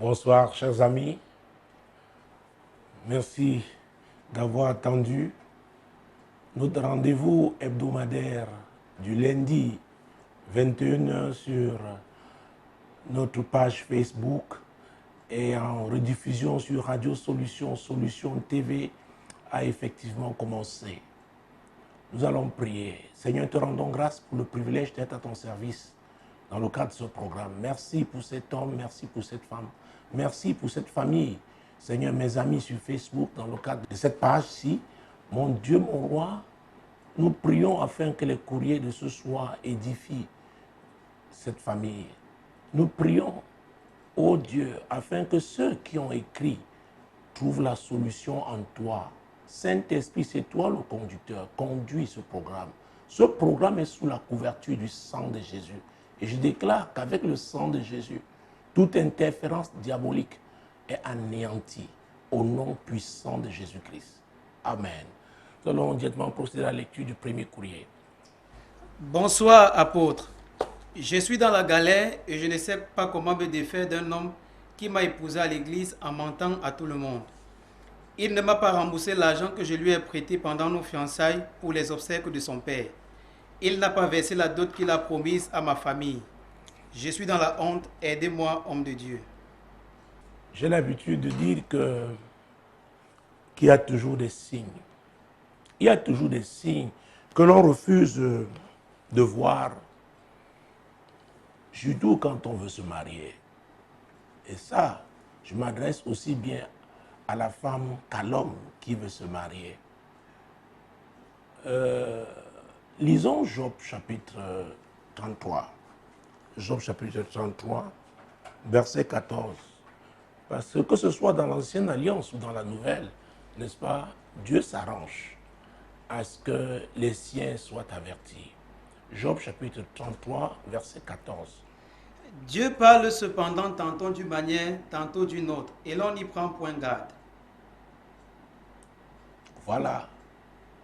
Bonsoir, chers amis. Merci d'avoir attendu notre rendez-vous hebdomadaire du lundi 21h sur notre page Facebook et en rediffusion sur Radio Solution, Solution TV a effectivement commencé. Nous allons prier. Seigneur, te rendons grâce pour le privilège d'être à ton service dans le cadre de ce programme. Merci pour cet homme, merci pour cette femme, merci pour cette famille. Seigneur, mes amis sur Facebook, dans le cadre de cette page-ci, mon Dieu, mon roi, nous prions afin que les courriers de ce soir édifient cette famille. Nous prions, ô Dieu, afin que ceux qui ont écrit trouvent la solution en toi. Saint-Esprit, c'est toi le conducteur, conduis ce programme. Ce programme est sous la couverture du sang de Jésus. Et je déclare qu'avec le sang de Jésus, toute interférence diabolique est anéantie au nom puissant de Jésus-Christ. Amen. Nous allons directement procéder à la lecture du premier courrier. Bonsoir, apôtre. Je suis dans la galère et je ne sais pas comment me défaire d'un homme qui m'a épousé à l'église en mentant à tout le monde. Il ne m'a pas remboursé l'argent que je lui ai prêté pendant nos fiançailles pour les obsèques de son père. Il n'a pas versé la dot qu'il a promise à ma famille. Je suis dans la honte, aidez-moi, homme de Dieu. J'ai l'habitude de dire qu'il y a toujours des signes. Il y a toujours des signes que l'on refuse de voir, surtout quand on veut se marier. Et ça, je m'adresse aussi bien à la femme qu'à l'homme qui veut se marier. Lisons Job chapitre 33. Job chapitre 33, verset 14. Parce que ce soit dans l'ancienne alliance ou dans la nouvelle, n'est-ce pas, Dieu s'arrange à ce que les siens soient avertis. Job chapitre 33, verset 14. Dieu parle cependant tantôt d'une manière, tantôt d'une autre, et l'on n'y prend point garde. Voilà.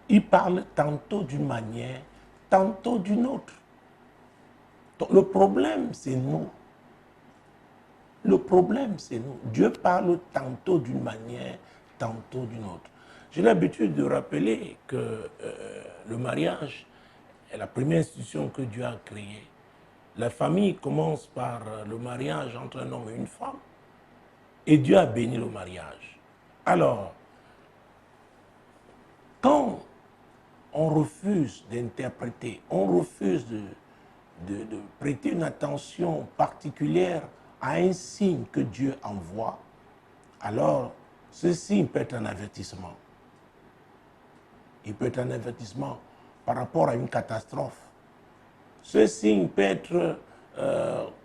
Il parle tantôt d'une manière, tantôt d'une autre. Donc, le problème, c'est nous. Le problème, c'est nous. Dieu parle tantôt d'une manière, tantôt d'une autre. J'ai l'habitude de rappeler que le mariage est la première institution que Dieu a créée. La famille commence par le mariage entre un homme et une femme. Et Dieu a béni le mariage. Alors, quand on refuse d'interpréter, on refuse de prêter une attention particulière à un signe que Dieu envoie, alors ce signe peut être un avertissement. Il peut être un avertissement par rapport à une catastrophe. Ce signe peut être,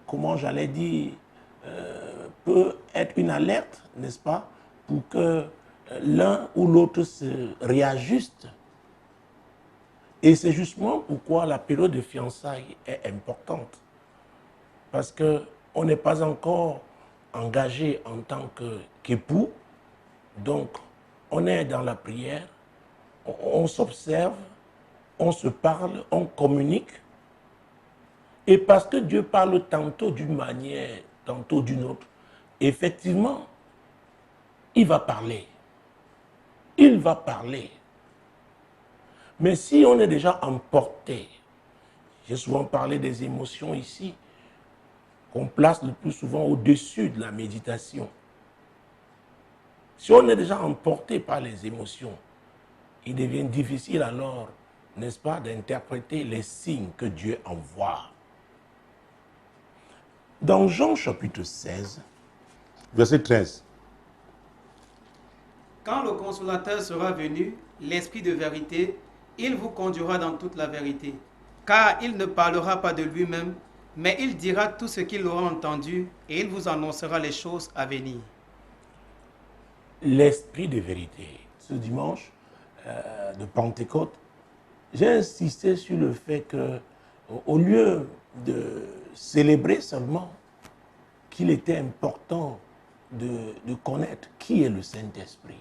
comment j'allais dire, peut être une alerte, n'est-ce pas, pour que l'un ou l'autre se réajuste. Et c'est justement pourquoi la période de fiançailles est importante. Parce qu'on n'est pas encore engagé en tant qu'époux. Donc, on est dans la prière, on s'observe, on se parle, on communique. Et parce que Dieu parle tantôt d'une manière, tantôt d'une autre, effectivement, il va parler. Il va parler. Mais si on est déjà emporté, j'ai souvent parlé des émotions ici, qu'on place le plus souvent au-dessus de la méditation. Si on est déjà emporté par les émotions, il devient difficile alors, n'est-ce pas, d'interpréter les signes que Dieu envoie. Dans Jean chapitre 16, verset 13. Quand le consolateur sera venu, l'Esprit de vérité, il vous conduira dans toute la vérité. Car il ne parlera pas de lui-même, mais il dira tout ce qu'il aura entendu et il vous annoncera les choses à venir. L'Esprit de vérité. Ce dimanche de Pentecôte, j'ai insisté sur le fait que, au lieu de célébrer seulement qu'il était important de connaître qui est le Saint-Esprit.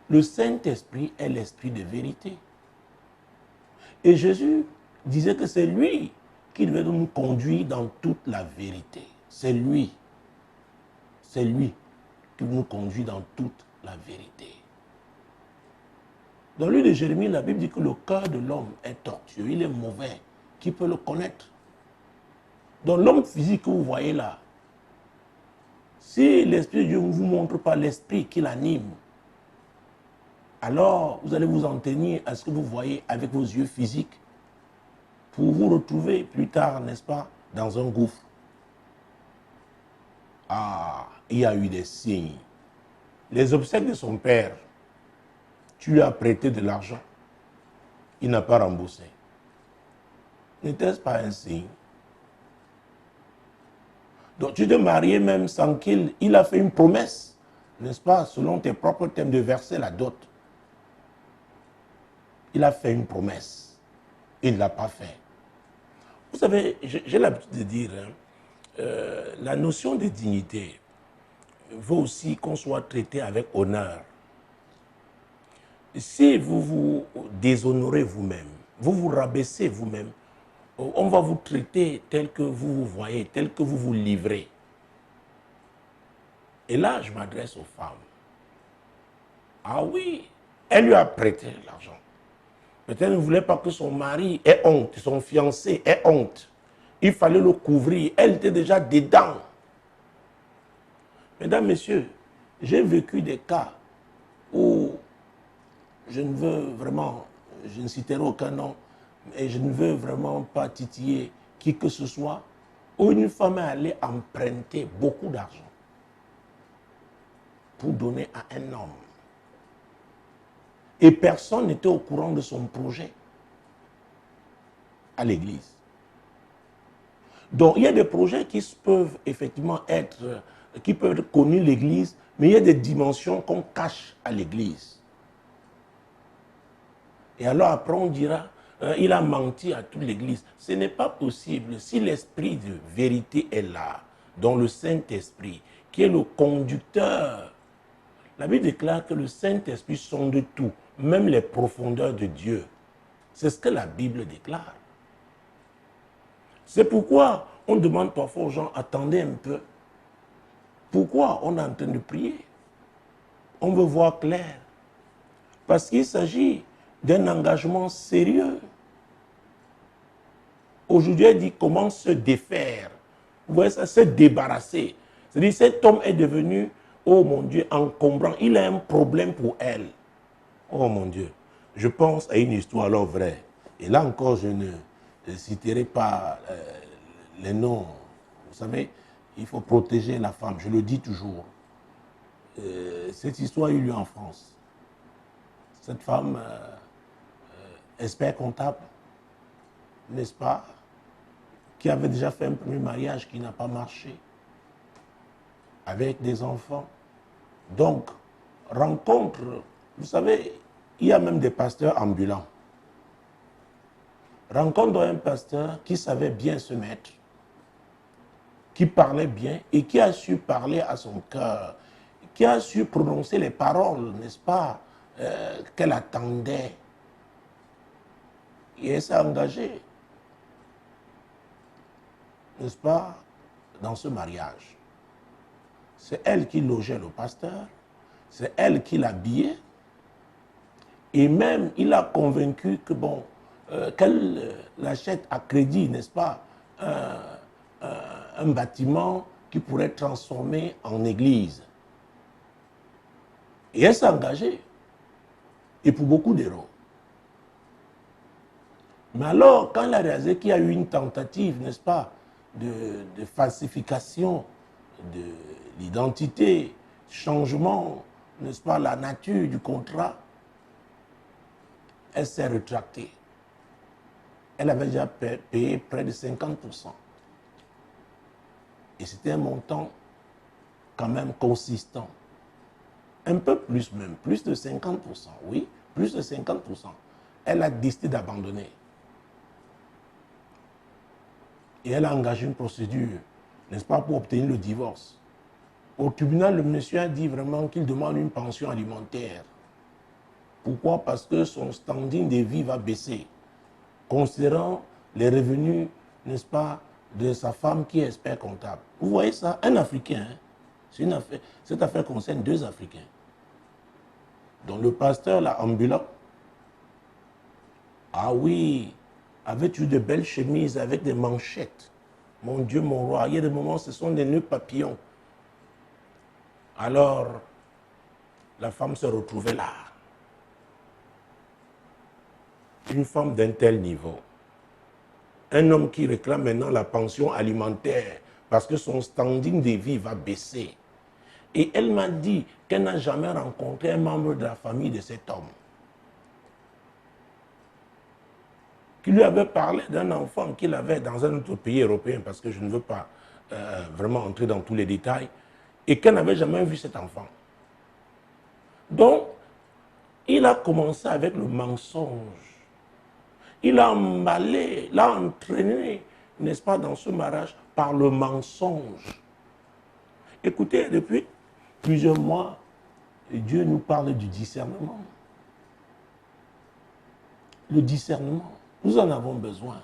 Le Saint-Esprit est l'Esprit de vérité. Et Jésus disait que c'est lui qui devait nous conduire dans toute la vérité. C'est lui. c'est lui qui nous conduit dans toute la vérité. Dans le livre de Jérémie, la Bible dit que le cœur de l'homme est tortueux, il est mauvais. Qui peut le connaître? Donc l'homme physique que vous voyez là, si l'Esprit de Dieu ne vous montre pas l'Esprit qui l'anime, alors vous allez vous en tenir à ce que vous voyez avec vos yeux physiques pour vous retrouver plus tard, n'est-ce pas, dans un gouffre. Ah, il y a eu des signes. Les obsèques de son père, tu lui as prêté de l'argent, il n'a pas remboursé. N'était-ce pas un signe? Donc tu te mariais même sans il a fait une promesse, n'est-ce pas, selon tes propres thèmes de verser la dot. Il a fait une promesse, il ne l'a pas fait. Vous savez, j'ai l'habitude de dire, la notion de dignité veut aussi qu'on soit traité avec honneur. Si vous vous déshonorez vous-même, vous vous rabaissez vous-même, on va vous traiter tel que vous vous voyez, tel que vous vous livrez. Et là, je m'adresse aux femmes. Ah oui, elle lui a prêté l'argent. Peut-être qu'elle ne voulait pas que son mari ait honte, son fiancé ait honte. Il fallait le couvrir. Elle était déjà dedans. Mesdames, Messieurs, j'ai vécu des cas où je ne veux vraiment, je ne citerai aucun nom, et je ne veux vraiment pas titiller qui que ce soit, où une femme est allée emprunter beaucoup d'argent pour donner à un homme. Et personne n'était au courant de son projet à l'église. Donc, il y a des projets qui peuvent effectivement être, qui peuvent être connus l'église, mais il y a des dimensions qu'on cache à l'église. Et alors après on dira, il a menti à toute l'église. Ce n'est pas possible. Si l'esprit de vérité est là, dans le Saint-Esprit, qui est le conducteur, la Bible déclare que le Saint-Esprit sonde tout, même les profondeurs de Dieu. C'est ce que la Bible déclare. C'est pourquoi on demande parfois aux gens, attendez un peu. Pourquoi on est en train de prier? On veut voir clair. Parce qu'il s'agit d'un engagement sérieux. Aujourd'hui, elle dit comment se défaire. Vous voyez ça, se débarrasser. C'est-à-dire, cet homme est devenu, oh mon Dieu, encombrant. Il a un problème pour elle. Oh mon Dieu. Je pense à une histoire alors vraie. Et là encore, je ne citerai pas les noms. Vous savez, il faut protéger la femme. Je le dis toujours. Cette histoire a eu lieu en France. Cette femme, expert comptable, n'est-ce pas, qui avait déjà fait un premier mariage qui n'a pas marché, avec des enfants. Donc, rencontre, vous savez, il y a même des pasteurs ambulants. Rencontre un pasteur qui savait bien se mettre, qui parlait bien et qui a su parler à son cœur, qui a su prononcer les paroles, n'est-ce pas, qu'elle attendait. Et elle s'est engagée, n'est-ce pas, dans ce mariage. C'est elle qui logeait le pasteur, c'est elle qui l'habillait, et même il a convaincu que bon, qu'elle l'achète à crédit, n'est-ce pas, un bâtiment qui pourrait être transformé en église. Et elle s'est engagée, et pour beaucoup d'euros. Mais alors, quand elle a réalisé qu'il y a eu une tentative, n'est-ce pas, de falsification de l'identité, changement, n'est-ce pas, la nature du contrat, elle s'est rétractée. Elle avait déjà payé près de 50%. Et c'était un montant quand même consistant. Un peu plus même, plus de 50%, oui, plus de 50%. Elle a décidé d'abandonner. Et elle a engagé une procédure, n'est-ce pas, pour obtenir le divorce. Au tribunal, le monsieur a dit vraiment qu'il demande une pension alimentaire. Pourquoi? Parce que son standing de vie va baisser, considérant les revenus, n'est-ce pas, de sa femme qui est expert comptable. Vous voyez ça, un Africain, hein, Cette affaire concerne 2 Africains. Donc le pasteur, là, ambulant, ah oui, avait eu de belles chemises avec des manchettes. Mon Dieu, mon roi, il y a des moments, ce sont des nœuds papillons. Alors, la femme se retrouvait là. Une femme d'un tel niveau. Un homme qui réclame maintenant la pension alimentaire parce que son standing de vie va baisser. Et elle m'a dit qu'elle n'a jamais rencontré un membre de la famille de cet homme qui lui avait parlé d'un enfant qu'il avait dans un autre pays européen, parce que je ne veux pas vraiment entrer dans tous les détails, et qu'elle n'avait jamais vu cet enfant. Donc, il a commencé avec le mensonge. Il a emballé, l'a entraîné, n'est-ce pas, dans ce mariage par le mensonge. Écoutez, depuis plusieurs mois, Dieu nous parle du discernement. Le discernement, nous en avons besoin.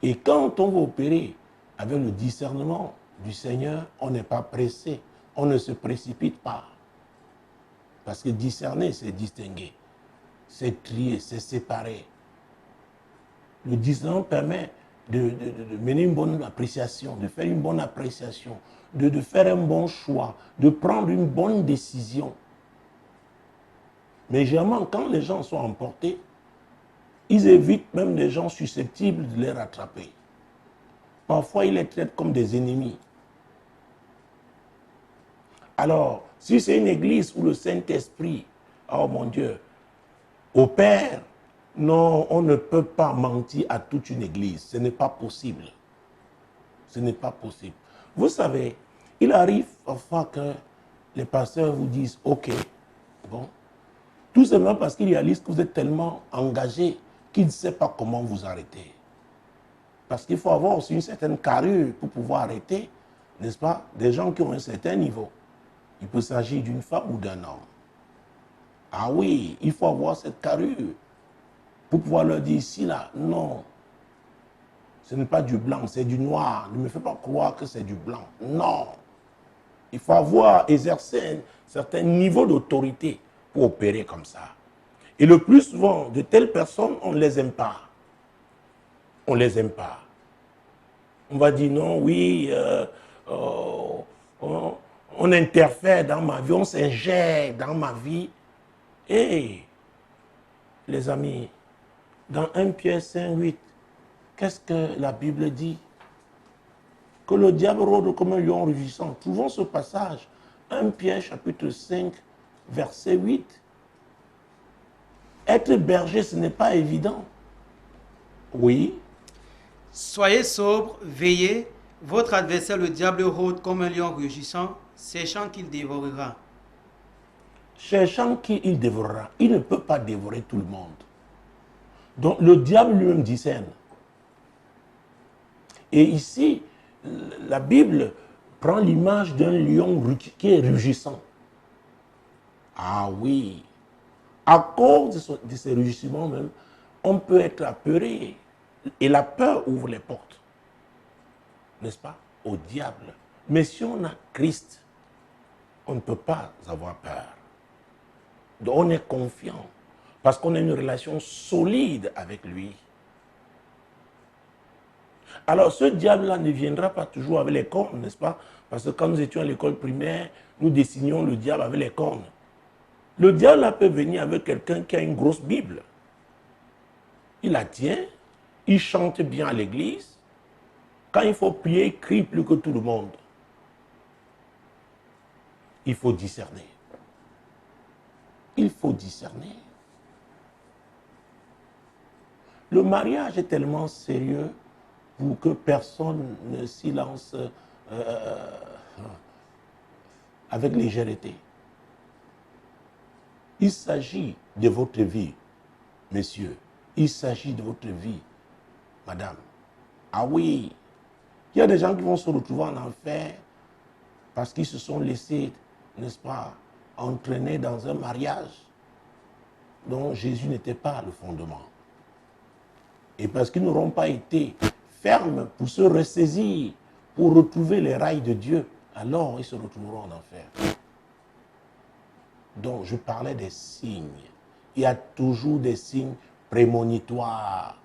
Et quand on va opérer avec le discernement du Seigneur, on n'est pas pressé, on ne se précipite pas. Parce que discerner, c'est distinguer, c'est trier, c'est séparer. Le discernement permet de mener une bonne appréciation, de faire une bonne appréciation, de faire un bon choix, de prendre une bonne décision. Mais généralement, quand les gens sont emportés, ils évitent même les gens susceptibles de les rattraper. Parfois, ils les traitent comme des ennemis. Alors, si c'est une église où le Saint-Esprit, oh mon Dieu, opère, non, on ne peut pas mentir à toute une église. Ce n'est pas possible. Ce n'est pas possible. Vous savez, il arrive parfois que les pasteurs vous disent, ok, bon, tout simplement parce qu'ils réalisent que vous êtes tellement engagé qu'ils ne savent pas comment vous arrêter. Parce qu'il faut avoir aussi une certaine carrure pour pouvoir arrêter, n'est-ce pas, des gens qui ont un certain niveau. Il peut s'agir d'une femme ou d'un homme. Ah oui, il faut avoir cette carrure pour pouvoir leur dire ici, là, non, ce n'est pas du blanc, c'est du noir. Ne me fais pas croire que c'est du blanc. Non. Il faut avoir exercé un certain niveau d'autorité pour opérer comme ça. Et le plus souvent, de telles personnes, on ne les aime pas. On ne les aime pas. On va dire non, oui, on interfère dans ma vie, on s'ingère dans ma vie. Et les amis, dans 1 Pierre 5:8, qu'est-ce que la Bible dit? Que le diable rôde comme un lion rugissant. Trouvons ce passage, 1 Pierre chapitre 5, verset 8. Être berger, ce n'est pas évident. Oui. Soyez sobres, veillez. Votre adversaire, le diable, rôde comme un lion rugissant, sachant qu'il dévorera. Cherchant qui il dévorera. Il ne peut pas dévorer tout le monde. Donc le diable lui-même discerne. Et ici, la Bible prend l'image d'un lion qui est rugissant. Ah oui. À cause de ces rugissements même, on peut être apeuré. Et la peur ouvre les portes. N'est-ce pas? Au diable. Mais si on a Christ, on ne peut pas avoir peur. Donc on est confiant. Parce qu'on a une relation solide avec lui. Alors ce diable-là ne viendra pas toujours avec les cornes, n'est-ce pas? Parce que quand nous étions à l'école primaire, nous dessinions le diable avec les cornes. Le diable peut venir avec quelqu'un qui a une grosse Bible. Il la tient, il chante bien à l'église. Quand il faut prier, il crie plus que tout le monde. Il faut discerner. Il faut discerner. Le mariage est tellement sérieux pour que personne ne s'y lance avec légèreté. Il s'agit de votre vie, messieurs. Il s'agit de votre vie, madame. Ah oui, il y a des gens qui vont se retrouver en enfer parce qu'ils se sont laissés, n'est-ce pas, entraîner dans un mariage dont Jésus n'était pas le fondement. Et parce qu'ils n'auront pas été fermes pour se ressaisir, pour retrouver les rails de Dieu, alors ils se retrouveront en enfer. Donc, je parlais des signes. Il y a toujours des signes prémonitoires.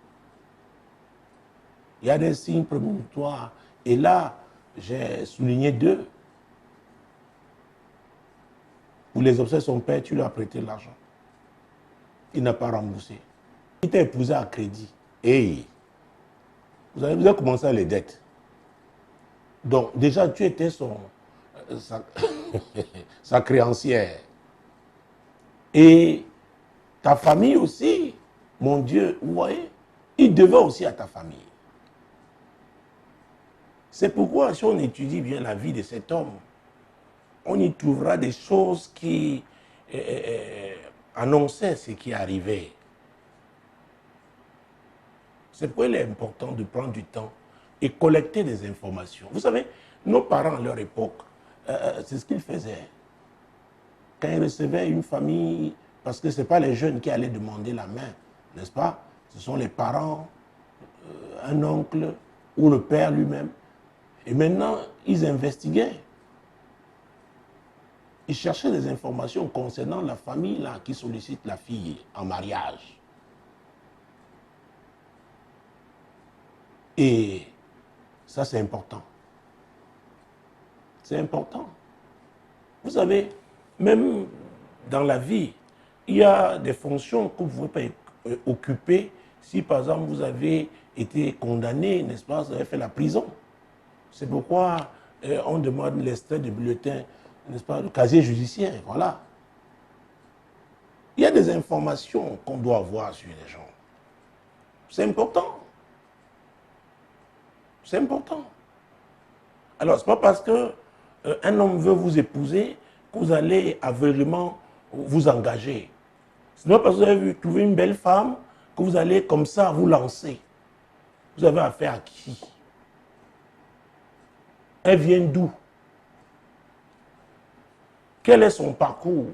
Il y a des signes prémonitoires. Et là, j'ai souligné 2. Où les obsèques de son père, tu lui as prêté l'argent. Il n'a pas remboursé. Il t'a épousé à crédit. Et vous avez commencé à les dettes. Donc, déjà, tu étais sa créancière. Et ta famille aussi, mon Dieu, vous voyez, il devait aussi à ta famille. C'est pourquoi, si on étudie bien la vie de cet homme, on y trouvera des choses qui annonçaient ce qui arrivait. C'est pourquoi il est important de prendre du temps et collecter des informations. Vous savez, nos parents à leur époque, c'est ce qu'ils faisaient. Quand ils recevaient une famille, parce que ce n'est pas les jeunes qui allaient demander la main, n'est-ce pas? Ce sont les parents, un oncle ou le père lui-même. Et maintenant, ils investiguaient. Ils cherchaient des informations concernant la famille là, qui sollicite la fille en mariage. Et ça, c'est important. C'est important. Vous savez, même dans la vie, il y a des fonctions que vous ne pouvez pas occuper si, par exemple, vous avez été condamné, n'est-ce pas, vous avez fait la prison. C'est pourquoi on demande l'extrait du bulletin, n'est-ce pas, le casier judiciaire, voilà. Il y a des informations qu'on doit avoir sur les gens. C'est important. C'est important. Alors, ce n'est pas parce qu'un homme veut vous épouser que vous allez aveuglément vous engager. Ce n'est pas parce que vous avez trouvé une belle femme que vous allez comme ça vous lancer. Vous avez affaire à qui? Elle vient d'où? Quel est son parcours?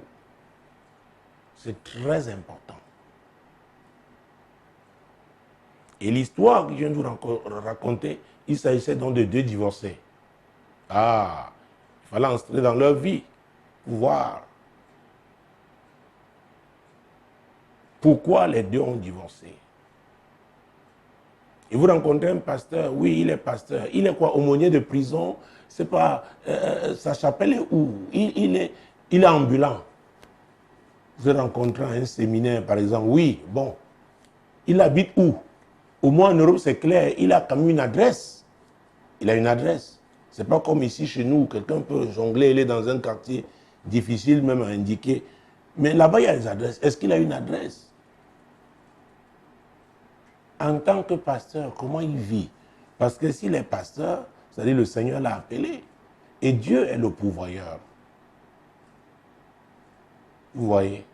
C'est très important. Et l'histoire que je viens de vous raconter, il s'agissait donc de 2 divorcés. Ah, il fallait entrer dans leur vie pour voir pourquoi les 2 ont divorcé. Et vous rencontrez un pasteur, oui, il est pasteur. Il est quoi, aumônier de prison? C'est pas, sa chapelle est où? Il est ambulant. Vous rencontrez un séminaire, par exemple, oui, bon. Il habite où? Au moins en Europe, c'est clair, il a quand même une adresse. Il a une adresse. Ce n'est pas comme ici chez nous, quelqu'un peut jongler, il est dans un quartier difficile même à indiquer. Mais là-bas, il y a des adresses. Est-ce qu'il a une adresse? En tant que pasteur, comment il vit? Parce que s'il est pasteur, c'est-à-dire le Seigneur l'a appelé. Et Dieu est le pourvoyeur. Vous voyez?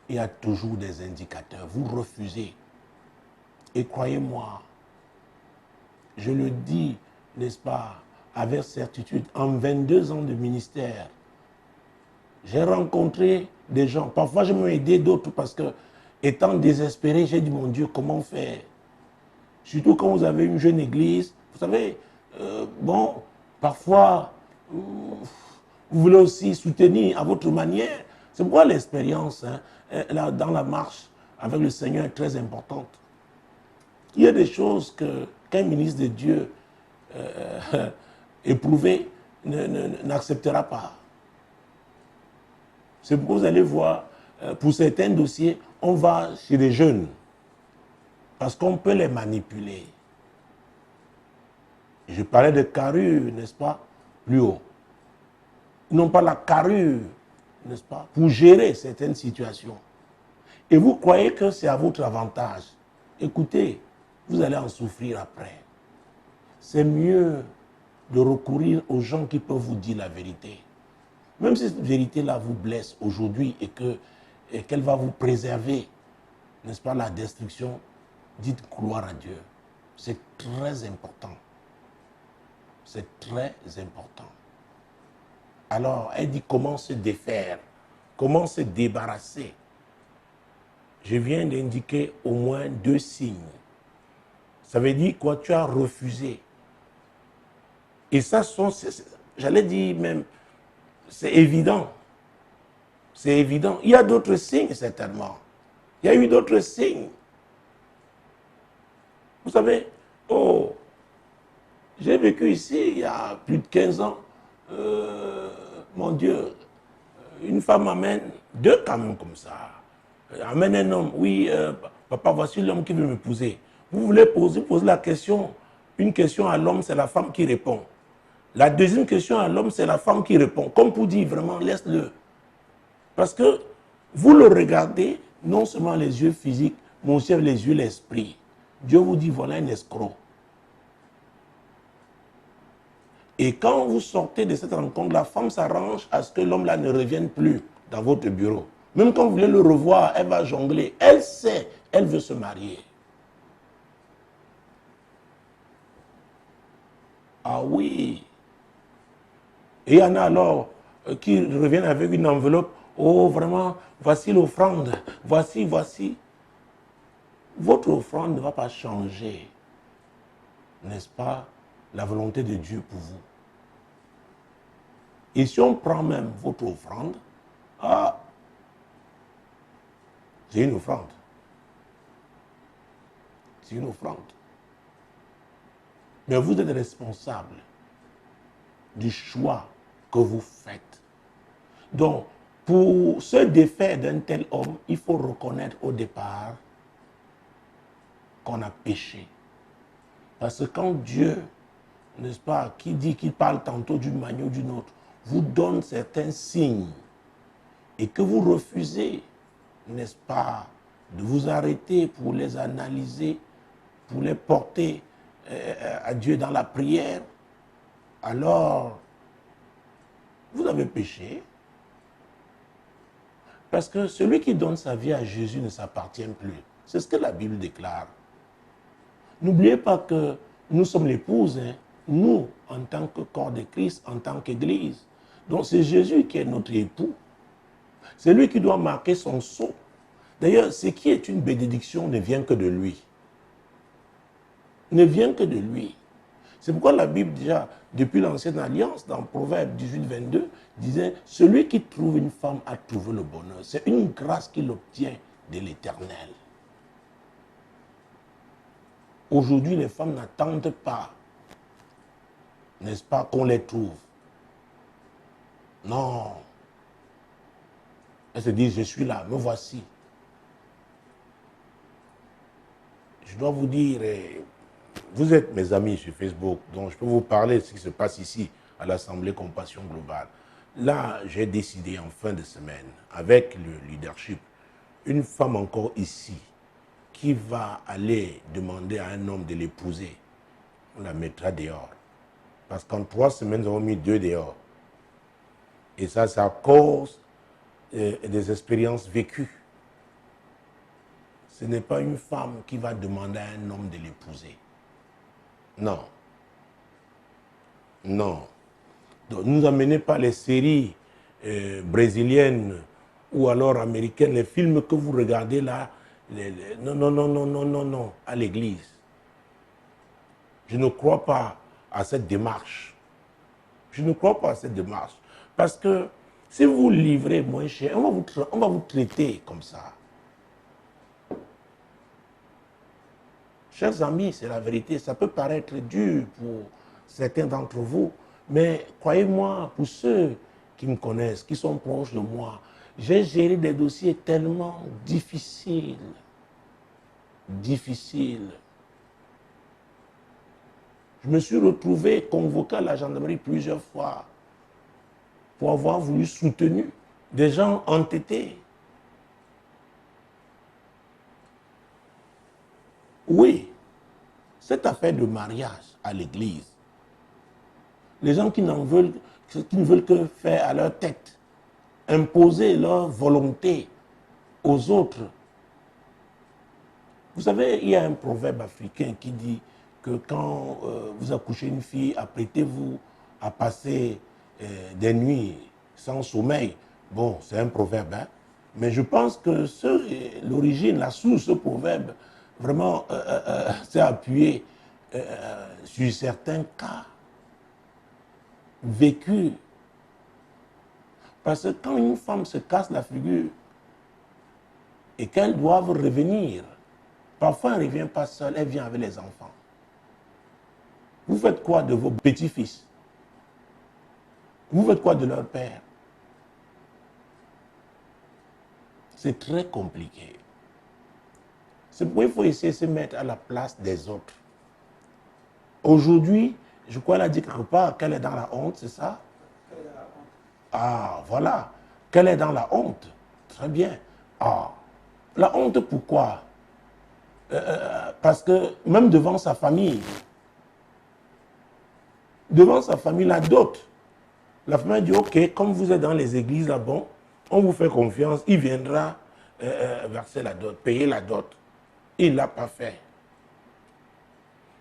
Il y a toujours des indicateurs. Vous refusez. Et croyez-moi, je le dis, n'est-ce pas, avec certitude, en 22 ans de ministère, j'ai rencontré des gens. Parfois, je me aidé d'autres parce que, étant désespéré, j'ai dit, mon Dieu, comment faire? Surtout quand vous avez une jeune église, vous savez, bon, parfois, vous voulez aussi soutenir à votre manière. C'est pourquoi l'expérience dans la marche avec le Seigneur est très importante. Il y a des choses qu'un ministre de Dieu éprouvé n'acceptera pas. C'est pourquoi vous allez voir, pour certains dossiers, on va chez les jeunes. Parce qu'on peut les manipuler. Je parlais de carrure, n'est-ce pas, plus haut. Ils n'ont pas la carrure, n'est-ce pas, pour gérer certaines situations. Et vous croyez que c'est à votre avantage. Écoutez, vous allez en souffrir après. C'est mieux de recourir aux gens qui peuvent vous dire la vérité. Même si cette vérité-là vous blesse aujourd'hui et qu'elle va vous préserver, n'est-ce pas, la destruction, dites gloire à Dieu. C'est très important. C'est très important. Alors, elle dit comment se défaire, comment se débarrasser. Je viens d'indiquer au moins 2 signes. Ça veut dire quoi? Tu as refusé Et ça, j'allais dire même, c'est évident. C'est évident. Il y a d'autres signes, certainement. Il y a eu d'autres signes. Vous savez, oh, j'ai vécu ici il y a plus de 15 ans. Mon Dieu, une femme amène, deux quand même comme ça. Amène un homme, oui, papa, voici l'homme qui veut m'épouser. Vous voulez poser la question, une question à l'homme, c'est la femme qui répond. La deuxième question à l'homme, c'est la femme qui répond. Comme pour dire vraiment, laisse-le. Parce que vous le regardez, non seulement les yeux physiques, mais aussi avec les yeux l'esprit. Dieu vous dit, voilà un escroc. Et quand vous sortez de cette rencontre, la femme s'arrange à ce que l'homme là ne revienne plus dans votre bureau. Même quand vous voulez le revoir, elle va jongler. Elle sait, elle veut se marier. Ah oui. Et il y en a alors qui reviennent avec une enveloppe. Oh, vraiment, voici l'offrande. Voici. Votre offrande ne va pas changer. N'est-ce pas, la volonté de Dieu pour vous. Et si on prend même votre offrande, c'est une offrande. C'est une offrande. Mais vous êtes responsable du choix que vous faites. Donc, pour se défaire d'un tel homme, il faut reconnaître au départ qu'on a péché. Parce que quand Dieu, n'est-ce pas, qui dit qu'il parle tantôt d'une manière ou d'une autre, vous donne certains signes et que vous refusez, n'est-ce pas, de vous arrêter pour les analyser, pour les porter à Dieu dans la prière, alors vous avez péché. Parce que celui qui donne sa vie à Jésus ne s'appartient plus. C'est ce que la Bible déclare. N'oubliez pas que nous sommes l'épouse, hein, nous, en tant que corps de Christ, en tant qu'Église. Donc c'est Jésus qui est notre époux. C'est lui qui doit marquer son sceau. D'ailleurs, ce qui est une bénédiction ne vient que de lui. Ne vient que de lui. C'est pourquoi la Bible, déjà, depuis l'Ancienne Alliance, dans Proverbe 18, 22, disait « Celui qui trouve une femme a trouvé le bonheur. C'est une grâce qu'il obtient de l'Éternel. » Aujourd'hui, les femmes n'attendent pas, n'est-ce pas, qu'on les trouve. Non. Elles se disent « Je suis là, me voici. » Je dois vous dire... Vous êtes mes amis sur Facebook, donc je peux vous parler de ce qui se passe ici, à l'Assemblée Compassion Globale. Là, j'ai décidé en fin de semaine, avec le leadership, une femme encore ici, qui va aller demander à un homme de l'épouser, on la mettra dehors. Parce qu'en 3 semaines, nous avons mis 2 dehors. Et ça, c'est à cause des expériences vécues. Ce n'est pas une femme qui va demander à un homme de l'épouser. Non. Non. Donc, ne nous amenez pas les séries brésiliennes ou alors américaines, les films que vous regardez là. Non, à l'église. Je ne crois pas à cette démarche. Je ne crois pas à cette démarche. Parce que si vous vous livrez moins cher, on va vous traiter comme ça. Chers amis, c'est la vérité. Ça peut paraître dur pour certains d'entre vous, mais croyez-moi, pour ceux qui me connaissent, qui sont proches de moi, j'ai géré des dossiers tellement difficiles. Difficiles. Je me suis retrouvé convoqué à la gendarmerie plusieurs fois pour avoir voulu soutenir des gens entêtés. Oui, cette affaire de mariage à l'église, les gens qui ne veulent que faire à leur tête, imposer leur volonté aux autres. Vous savez, il y a un proverbe africain qui dit que quand vous accouchez une fille, apprêtez-vous à passer des nuits sans sommeil. Bon, c'est un proverbe, hein? Mais je pense que l'origine, la source de ce proverbe, vraiment, s'est appuyé sur certains cas. vécu. Parce que quand une femme se casse la figure et qu'elle doit revenir, parfois elle ne revient pas seule, elle vient avec les enfants. Vous faites quoi de vos petits-fils? Vous faites quoi de leur père? C'est très compliqué. C'est pourquoi il faut essayer de se mettre à la place des autres. Aujourd'hui, je crois qu'elle a dit quelque part qu'elle est dans la honte, c'est ça? Ah, voilà. Qu'elle est dans la honte. Très bien. Ah, la honte, pourquoi? Parce que même devant sa famille, la dot, la famille dit, ok, comme vous êtes dans les églises là-bas, on vous fait confiance, il viendra verser la dot, payer la dot. Il ne l'a pas fait.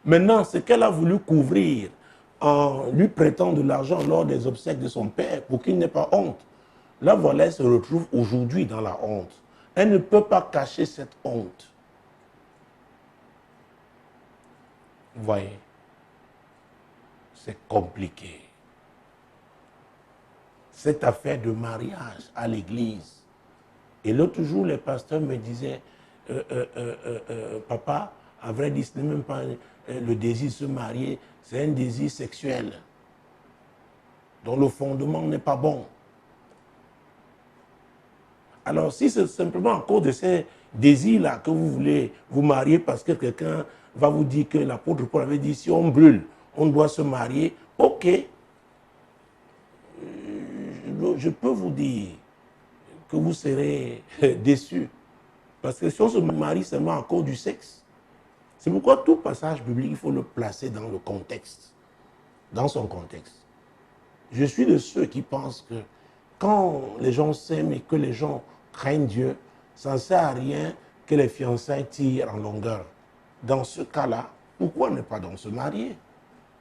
Maintenant, ce qu'elle a voulu couvrir en lui prêtant de l'argent lors des obsèques de son père pour qu'il n'ait pas honte, la voilà, elle se retrouve aujourd'hui dans la honte. Elle ne peut pas cacher cette honte. Vous voyez, c'est compliqué. Cette affaire de mariage à l'église. Et l'autre jour, les pasteurs me disaient, papa, à vrai dire, ce n'est même pas le désir de se marier, c'est un désir sexuel, dont le fondement n'est pas bon. Alors, si c'est simplement à cause de ces désirs-là que vous voulez vous marier parce que quelqu'un va vous dire que l'apôtre Paul avait dit, si on brûle, on doit se marier, ok, je peux vous dire que vous serez déçus. Parce que si on se marie seulement à cause du sexe, c'est pourquoi tout passage biblique, il faut le placer dans le contexte, dans son contexte. Je suis de ceux qui pensent que quand les gens s'aiment et que les gens craignent Dieu, ça ne sert à rien que les fiançailles tirent en longueur. Dans ce cas-là, pourquoi ne pas donc se marier?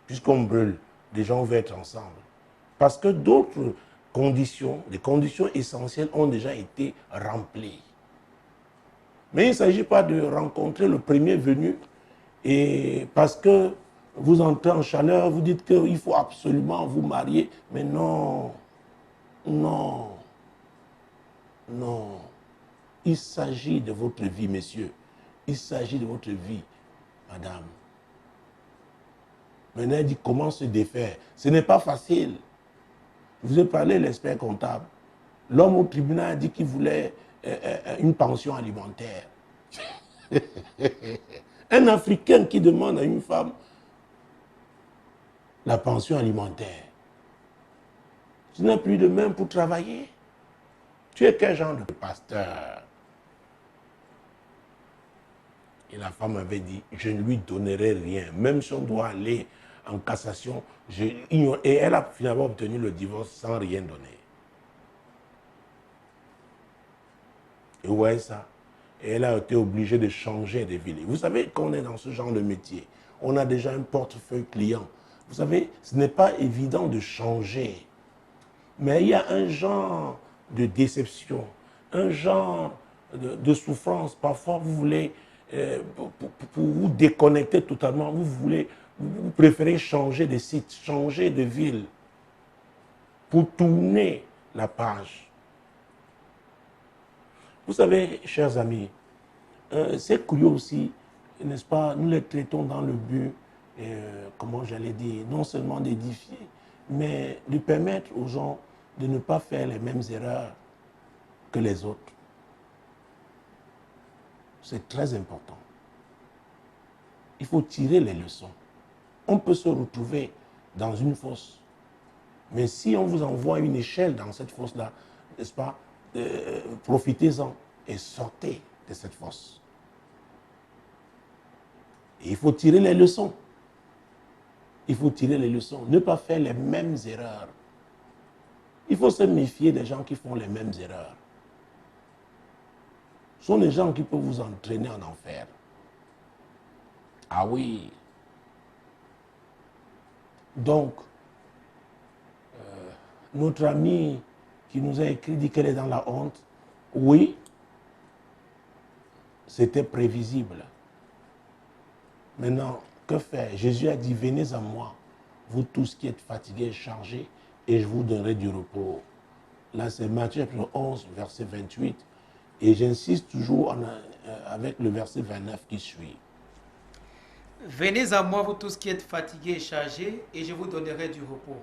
Puisqu'on brûle, les gens veulent être ensemble. Parce que d'autres conditions, les conditions essentielles ont déjà été remplies. Mais il ne s'agit pas de rencontrer le premier venu et parce que vous entrez en chaleur, vous dites qu'il faut absolument vous marier. Mais non, non, non. Il s'agit de votre vie, messieurs. Il s'agit de votre vie, madame. Maintenant, il dit comment se défaire. Ce n'est pas facile. Je vous ai parlé de l'expert comptable. L'homme au tribunal a dit qu'il voulait une pension alimentaire. Un Africain qui demande à une femme la pension alimentaire. Tu n'as plus de main pour travailler. Tu es quel genre de pasteur? Et la femme avait dit, je ne lui donnerai rien. Même si on doit aller en cassation. Et elle a finalement obtenu le divorce sans rien donner. Et vous voyez ça? Et elle a été obligée de changer de ville. Vous savez qu'on est dans ce genre de métier. On a déjà un portefeuille client. Vous savez, ce n'est pas évident de changer. Mais il y a un genre de déception, un genre de souffrance. Parfois, vous voulez, pour vous déconnecter totalement, vous préférez changer de site, changer de ville pour tourner la page. Vous savez, chers amis, c'est curieux aussi, n'est-ce pas, nous les traitons dans le but, comment j'allais dire, non seulement d'édifier, mais de permettre aux gens de ne pas faire les mêmes erreurs que les autres. C'est très important. Il faut tirer les leçons. On peut se retrouver dans une fosse, mais si on vous envoie une échelle dans cette fosse-là, n'est-ce pas, profitez-en et sortez de cette fosse. Et il faut tirer les leçons. Il faut tirer les leçons, ne pas faire les mêmes erreurs. Il faut se méfier des gens qui font les mêmes erreurs. Ce sont les gens qui peuvent vous entraîner en enfer. Ah oui. Donc, notre amie qui nous a écrit dit qu'elle est dans la honte. Oui, c'était prévisible. Maintenant, que faire? Jésus a dit, venez à moi, vous tous qui êtes fatigués et chargés, et je vous donnerai du repos. Là, c'est Matthieu chapitre 11, verset 28. Et j'insiste toujours avec le verset 29 qui suit. Venez à moi, vous tous qui êtes fatigués et chargés, et je vous donnerai du repos.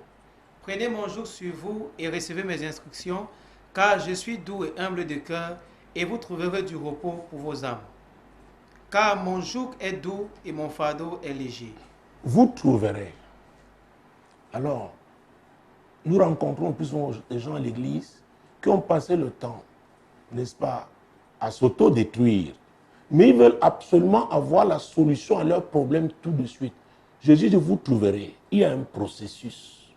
Prenez mon joug sur vous et recevez mes instructions, car je suis doux et humble de cœur, et vous trouverez du repos pour vos âmes. Car mon joug est doux et mon fardeau est léger. Vous trouverez. Alors, nous rencontrons plus souvent des gens à l'église qui ont passé le temps, n'est-ce pas, à s'auto-détruire. Mais ils veulent absolument avoir la solution à leurs problèmes tout de suite. Jésus dit, vous trouverez. Il y a un processus.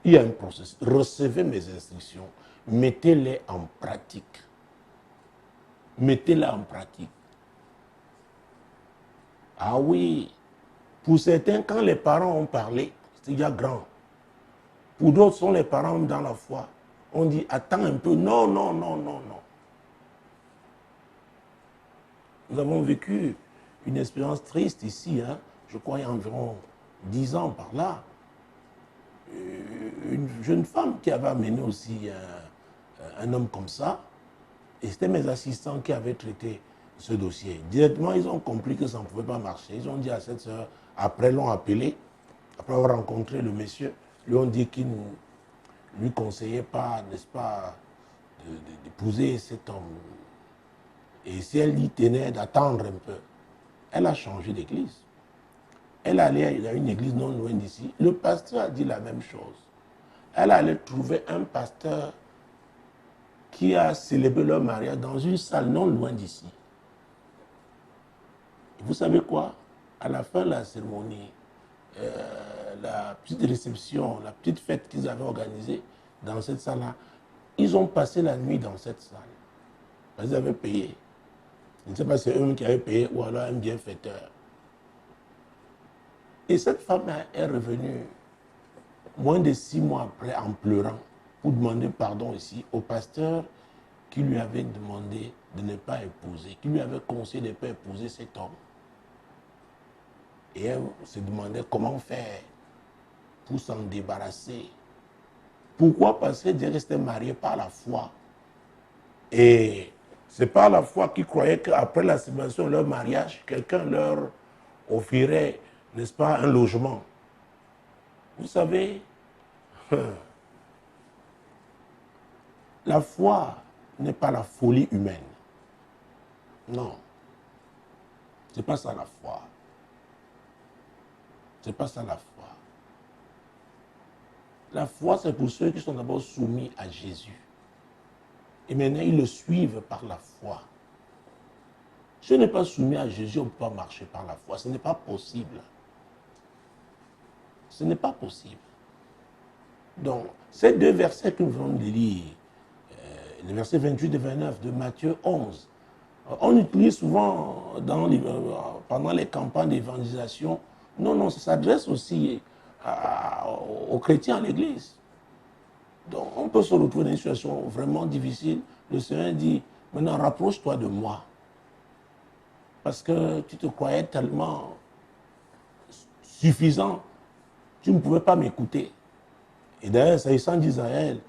Il y a un processus. Recevez mes instructions. Mettez-les en pratique. Mettez-les en pratique. Ah oui. Pour certains, quand les parents ont parlé, c'est déjà grand. Pour d'autres, sont les parents dans la foi. On dit, attends un peu. Non, non, non, non, non. Nous avons vécu une expérience triste ici, hein, je crois il y a environ 10 ans par là. Une jeune femme qui avait amené aussi un homme comme ça, et c'était mes assistants qui avaient traité ce dossier. Directement, ils ont compris que ça ne pouvait pas marcher. Ils ont dit à cette sœur, après l'ont appelé, après avoir rencontré le monsieur, lui ont dit qu'ils ne lui conseillaient pas, n'est-ce pas, d'épouser cet homme. Et si elle y tenait d'attendre un peu, elle a changé d'église. Elle allait à une église non loin d'ici. Le pasteur a dit la même chose. Elle allait trouver un pasteur qui a célébré leur mariage dans une salle non loin d'ici. Et vous savez quoi? À la fin de la cérémonie, la petite réception, la petite fête qu'ils avaient organisée dans cette salle-là, ils ont passé la nuit dans cette salle. Parce qu'ils avaient payé. Je ne sais pas si c'est eux qui avaient payé ou alors un bienfaiteur. Et cette femme est revenue moins de 6 mois après en pleurant pour demander pardon ici au pasteur qui lui avait demandé de ne pas épouser, qui lui avait conseillé de ne pas épouser cet homme. Et elle se demandait comment faire pour s'en débarrasser. Pourquoi? Parce qu'elle disait qu'elle était mariée par la foi. Et c'est par la foi qu'ils croyaient qu'après la célébration de leur mariage, quelqu'un leur offrirait, n'est-ce pas, un logement. Vous savez, la foi n'est pas la folie humaine. Non. Ce n'est pas ça la foi. Ce n'est pas ça la foi. La foi, c'est pour ceux qui sont d'abord soumis à Jésus. Et maintenant, ils le suivent par la foi. Si on n'est pas soumis à Jésus, on ne peut pas marcher par la foi. Ce n'est pas possible. Ce n'est pas possible. Donc, ces deux versets que nous venons de lire, les versets 28 et 29 de Matthieu 11, on utilise souvent pendant les campagnes d'évangélisation. Non, non, ça s'adresse aussi aux chrétiens à l'église. Donc, on peut se retrouver dans une situation vraiment difficile. Le Seigneur dit, maintenant, rapproche-toi de moi. Parce que tu te croyais tellement suffisant, tu ne pouvais pas m'écouter. Et d'ailleurs, s'agissant d'Israël,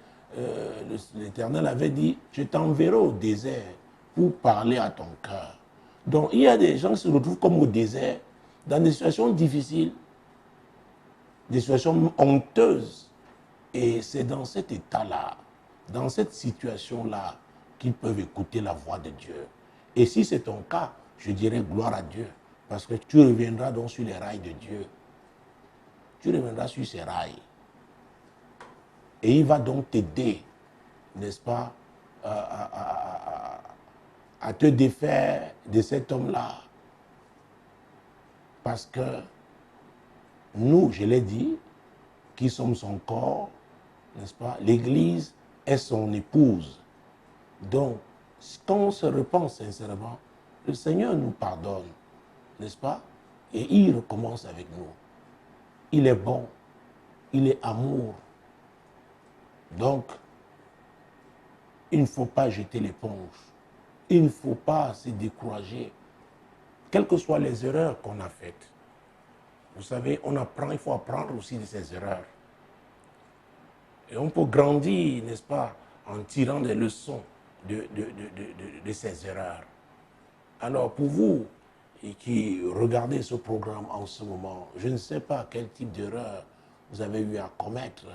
l'Éternel avait dit, je t'enverrai au désert pour parler à ton cœur. Donc, il y a des gens qui se retrouvent comme au désert, dans des situations difficiles, des situations honteuses. Et c'est dans cet état-là, dans cette situation-là, qu'ils peuvent écouter la voix de Dieu. Et si c'est ton cas, je dirais gloire à Dieu, parce que tu reviendras donc sur les rails de Dieu. Tu reviendras sur ces rails. Et il va donc t'aider, n'est-ce pas, à te défaire de cet homme-là. Parce que nous, je l'ai dit, qui sommes son corps, n'est-ce pas, l'Église est son épouse. Donc, quand on se repent sincèrement, le Seigneur nous pardonne, n'est-ce pas, et il recommence avec nous. Il est bon, il est amour. Donc, il ne faut pas jeter l'éponge. Il ne faut pas se décourager, quelles que soient les erreurs qu'on a faites. Vous savez, on apprend, il faut apprendre aussi de ses erreurs. Et on peut grandir, n'est-ce pas, en tirant des leçons de ses erreurs. Alors, pour vous qui regardez ce programme en ce moment, je ne sais pas quel type d'erreur vous avez eu à commettre.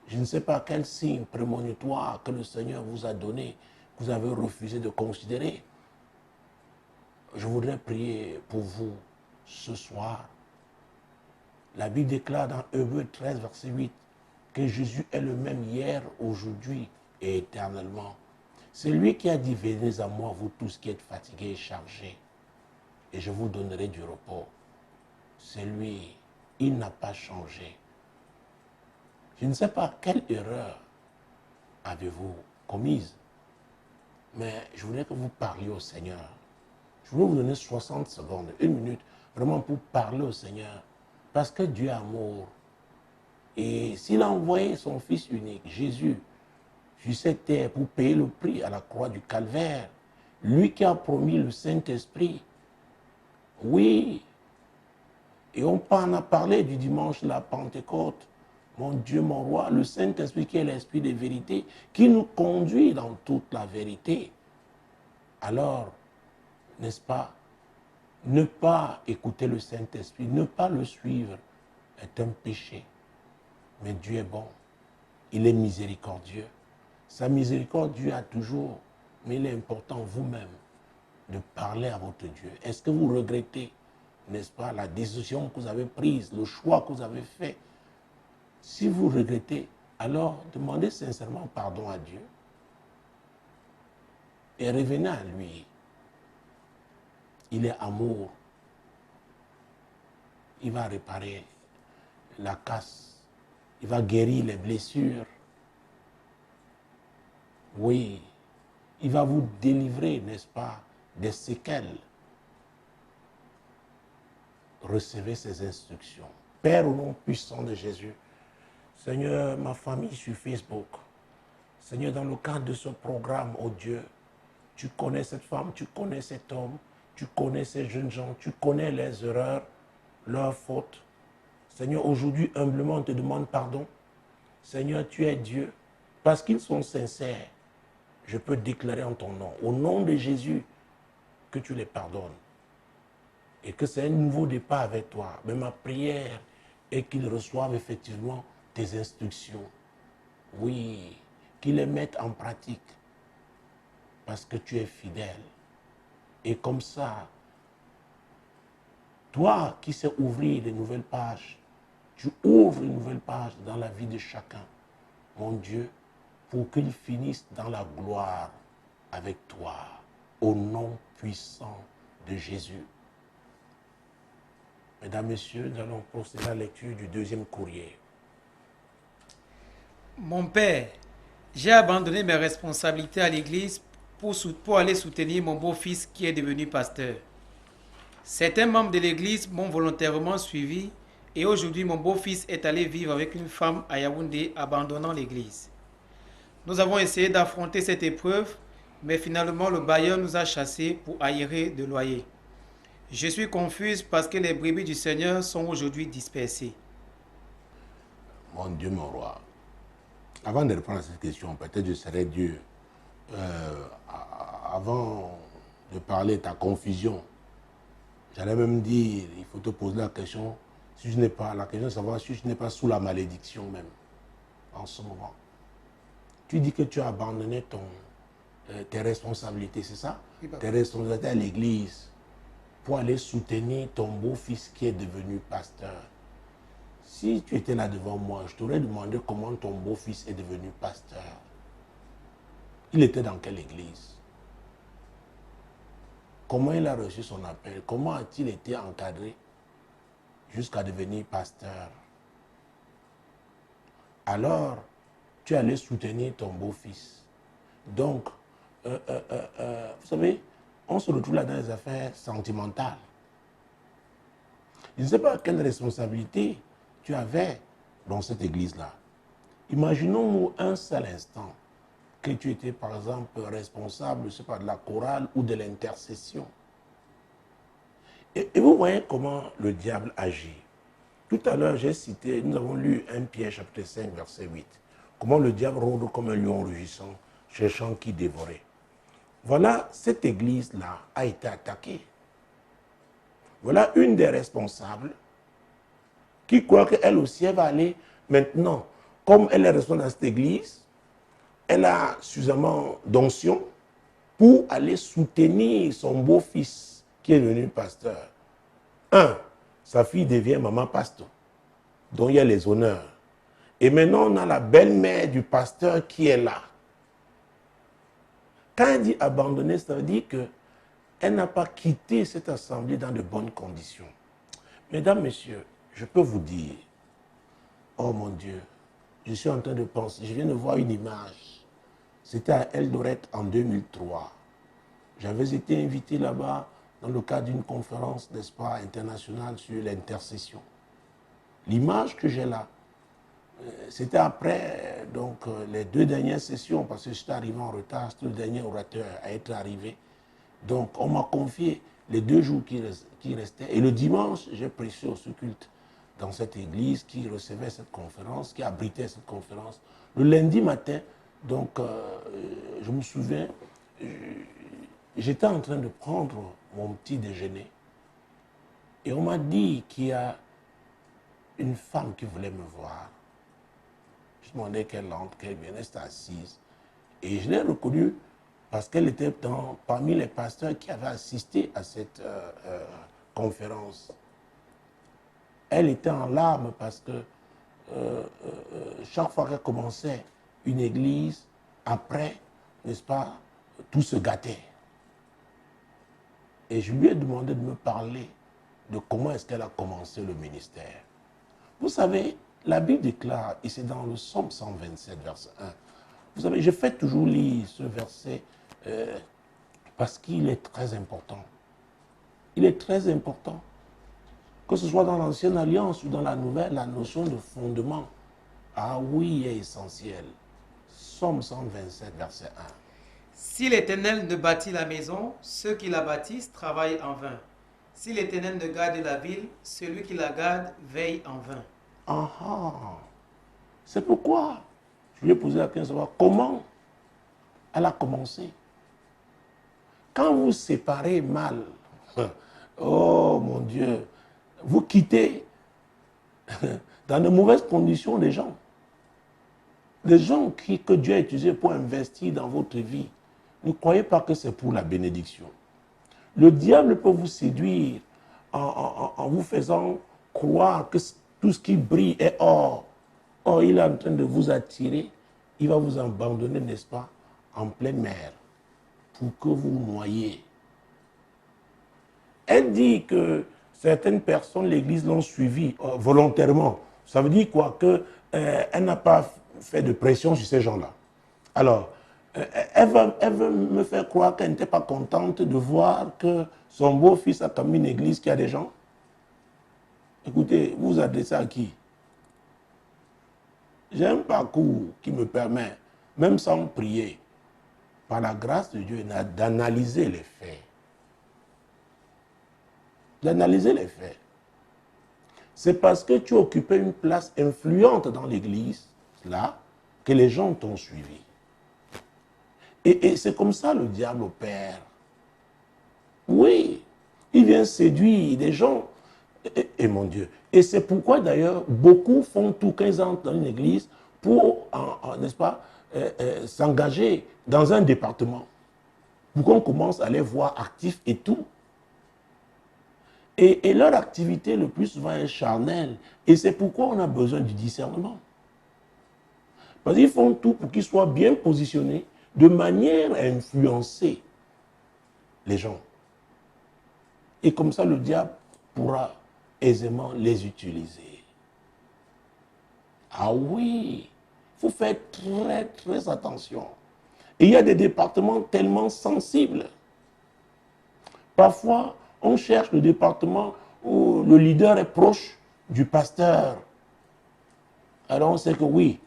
Je ne sais pas quel signe prémonitoire que le Seigneur vous a donné, que vous avez refusé de considérer. Je voudrais prier pour vous ce soir. La Bible déclare dans Hébreux 13, verset 8, que Jésus est le même hier, aujourd'hui et éternellement. C'est lui qui a dit, venez à moi, vous tous qui êtes fatigués et chargés, et je vous donnerai du repos. C'est lui, il n'a pas changé. Je ne sais pas quelle erreur avez-vous commise, mais je voudrais que vous parliez au Seigneur. Je voudrais vous donner 60 secondes, 1 minute, vraiment pour parler au Seigneur, parce que Dieu est amour. Et s'il a envoyé son Fils unique, Jésus, sur cette terre pour payer le prix à la croix du calvaire, lui qui a promis le Saint-Esprit, oui, et on en a parlé du dimanche de la Pentecôte, mon Dieu, mon roi, le Saint-Esprit qui est l'Esprit de vérité, qui nous conduit dans toute la vérité. Alors, n'est-ce pas, ne pas écouter le Saint-Esprit, ne pas le suivre est un péché. Mais Dieu est bon, il est miséricordieux. Sa miséricorde, Dieu a toujours, mais il est important vous-même de parler à votre Dieu. Est-ce que vous regrettez, n'est-ce pas, la décision que vous avez prise, le choix que vous avez fait? Si vous regrettez, alors demandez sincèrement pardon à Dieu et revenez à lui. Il est amour. Il va réparer la casse. Il va guérir les blessures. Oui, il va vous délivrer, n'est-ce pas, des séquelles. Recevez ces instructions. Père, au nom puissant de Jésus, Seigneur, ma famille sur Facebook, Seigneur, dans le cadre de ce programme, oh Dieu, tu connais cette femme, tu connais cet homme, tu connais ces jeunes gens, tu connais les erreurs, leurs fautes. Seigneur, aujourd'hui, humblement, on te demande pardon. Seigneur, tu es Dieu, parce qu'ils sont sincères. Je peux déclarer en ton nom, au nom de Jésus, que tu les pardonnes. Et que c'est un nouveau départ avec toi. Mais ma prière est qu'ils reçoivent effectivement tes instructions. Oui, qu'ils les mettent en pratique. Parce que tu es fidèle. Et comme ça, toi qui sais ouvrir de nouvelles pages, tu ouvres une nouvelle page dans la vie de chacun, mon Dieu, pour qu'ils finissent dans la gloire avec toi, au nom puissant de Jésus. Mesdames, Messieurs, nous allons procéder à la lecture du deuxième courrier. Mon père, j'ai abandonné mes responsabilités à l'église pour aller soutenir mon beau-fils qui est devenu pasteur. Certains membres de l'église m'ont volontairement suivi et aujourd'hui mon beau-fils est allé vivre avec une femme à Yaoundé abandonnant l'église. Nous avons essayé d'affronter cette épreuve, mais finalement le bailleur nous a chassés pour aérer de loyer. Je suis confuse parce que les brebis du Seigneur sont aujourd'hui dispersées. Mon Dieu, mon roi, avant de répondre à cette question, peut-être je serais Dieu. Avant de parler de ta confusion, j'allais même dire, il faut te poser la question, si je n'ai pas, la question de savoir si je n'ai pas sous la malédiction même, en ce moment. Tu dis que tu as abandonné tes responsabilités, c'est ça? Oui, papa. Tes responsabilités à l'église pour aller soutenir ton beau-fils qui est devenu pasteur. Si tu étais là devant moi, je t'aurais demandé comment ton beau-fils est devenu pasteur. Il était dans quelle église? Comment il a reçu son appel? Comment a-t-il été encadré jusqu'à devenir pasteur? Alors, tu allais soutenir ton beau-fils. Donc, vous savez, on se retrouve là dans les affaires sentimentales. Je ne sais pas quelle responsabilité tu avais dans cette église-là. Imaginons-nous un seul instant que tu étais, par exemple, responsable, je ne sais pas, de la chorale ou de l'intercession. Et vous voyez comment le diable agit. Tout à l'heure, j'ai cité, nous avons lu 1 Pierre chapitre 5, verset 8. Comment le diable rôde comme un lion rugissant, cherchant qui dévorer. Voilà, cette église-là a été attaquée. Voilà une des responsables qui croit qu'elle aussi, elle va aller maintenant. Comme elle est responsable dans cette église, elle a suffisamment d'onction pour aller soutenir son beau-fils qui est devenu pasteur. Sa fille devient maman pasteur, dont il y a les honneurs. Et maintenant, on a la belle-mère du pasteur qui est là. Quand elle dit abandonner, ça veut dire qu'elle n'a pas quitté cette assemblée dans de bonnes conditions. Mesdames, messieurs, je peux vous dire, oh mon Dieu, je suis en train de penser, je viens de voir une image. C'était à Eldoret en 2003. J'avais été invité là-bas dans le cadre d'une conférence, n'est-ce pas, internationale sur l'intercession. L'image que j'ai là, c'était après les 2 dernières sessions, parce que j'étais arrivé en retard, c'était le dernier orateur à être arrivé. Donc, on m'a confié les 2 jours qui restaient. Et le dimanche, j'ai prêché au culte dans cette église qui recevait cette conférence, qui abritait cette conférence. Le lundi matin, donc, je me souviens, j'étais en train de prendre mon petit déjeuner. Et on m'a dit qu'il y a une femme qui voulait me voir. Je demandais qu'elle entre, qu'elle vienne, elle était assise. Et je l'ai reconnue parce qu'elle était parmi les pasteurs qui avaient assisté à cette conférence. Elle était en larmes parce que chaque fois qu'elle commençait une église, après, n'est-ce pas, tout se gâtait. Et je lui ai demandé de me parler de comment est-ce qu'elle a commencé le ministère. Vous savez, la Bible déclare, et c'est dans le Psaume 127, verset 1. Vous savez, je fais toujours lire ce verset parce qu'il est très important. Il est très important. Que ce soit dans l'Ancienne Alliance ou dans la Nouvelle, la notion de fondement, ah oui, est essentielle. Psaume 127, verset 1. Si l'Éternel ne bâtit la maison, ceux qui la bâtissent travaillent en vain. Si l'Éternel ne garde la ville, celui qui la garde veille en vain. Ah ah. C'est pourquoi je lui ai posé la question de savoir comment elle a commencé. Quand vous séparez mal, oh mon Dieu, vous quittez dans de mauvaises conditions les gens. Les gens que Dieu a utilisés pour investir dans votre vie, ne croyez pas que c'est pour la bénédiction. Le diable peut vous séduire en vous faisant croire que tout ce qui brille est or. Or, il est en train de vous attirer, il va vous abandonner, n'est-ce pas, en pleine mer, pour que vous noyez. Elle dit que certaines personnes, l'Église l'ont suivi volontairement. Ça veut dire quoi? Qu'elle n'a pas fait de pression sur ces gens-là. Alors, elle veut me faire croire qu'elle n'était pas contente de voir que son beau-fils a commis une église qui a des gens. Écoutez, vous vous adressez à qui? J'ai un parcours qui me permet, même sans prier, par la grâce de Dieu, d'analyser les faits. D'analyser les faits. C'est parce que tu occupais une place influente dans l'église, là, que les gens t'ont suivi. Et c'est comme ça le diable opère. Oui, il vient séduire des gens. Et mon Dieu. Et c'est pourquoi d'ailleurs, beaucoup font tout quand ils entrent dans une église pour, n'est-ce pas, s'engager dans un département. Pour qu'on commence à les voir actifs et tout. Et leur activité le plus souvent est charnelle. Et c'est pourquoi on a besoin du discernement. Parce qu'ils font tout pour qu'ils soient bien positionnés de manière à influencer les gens. Et comme ça, le diable pourra aisément les utiliser. Ah oui, il faut faire très, très attention. Et il y a des départements tellement sensibles. Parfois, on cherche le département où le leader est proche du pasteur. Alors on sait que oui,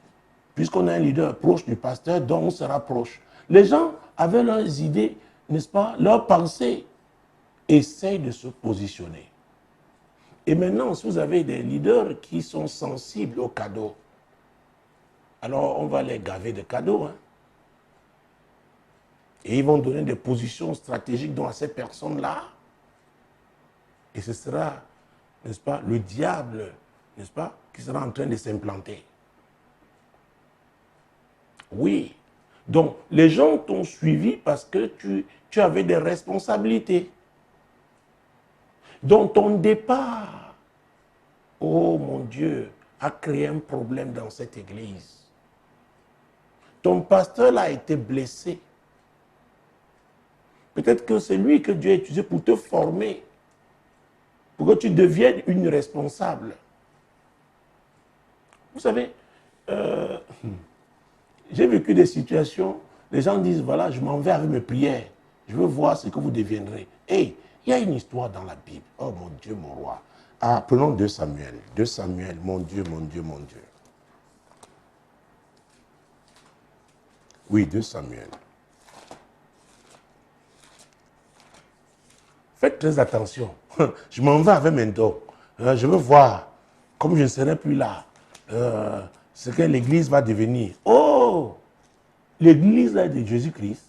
puisqu'on a un leader proche du pasteur, donc on sera proche. Les gens avaient leurs idées, n'est-ce pas, leurs pensées, essayent de se positionner. Et maintenant, si vous avez des leaders qui sont sensibles aux cadeaux, alors on va les gaver de cadeaux. Hein. Et ils vont donner des positions stratégiques à ces personnes-là. Et ce sera, n'est-ce pas, le diable, n'est-ce pas, qui sera en train de s'implanter. Oui. Donc, les gens t'ont suivi parce que tu avais des responsabilités. Donc, ton départ, oh mon Dieu, a créé un problème dans cette église. Ton pasteur là a été blessé. Peut-être que c'est lui que Dieu a utilisé pour te former, pour que tu deviennes une responsable. Vous savez, j'ai vécu des situations, les gens disent, voilà, je m'en vais avec mes prières, je veux voir ce que vous deviendrez. Et il y a une histoire dans la Bible. Oh mon Dieu, mon roi. Ah, prenons 2 Samuel. 2 Samuel, mon Dieu, mon Dieu, mon Dieu. Oui, 2 Samuel. Faites très attention. Je m'en vais avec mes dons. Je veux voir, comme je ne serai plus là, ce que l'Église va devenir. Oh, l'Église de Jésus-Christ.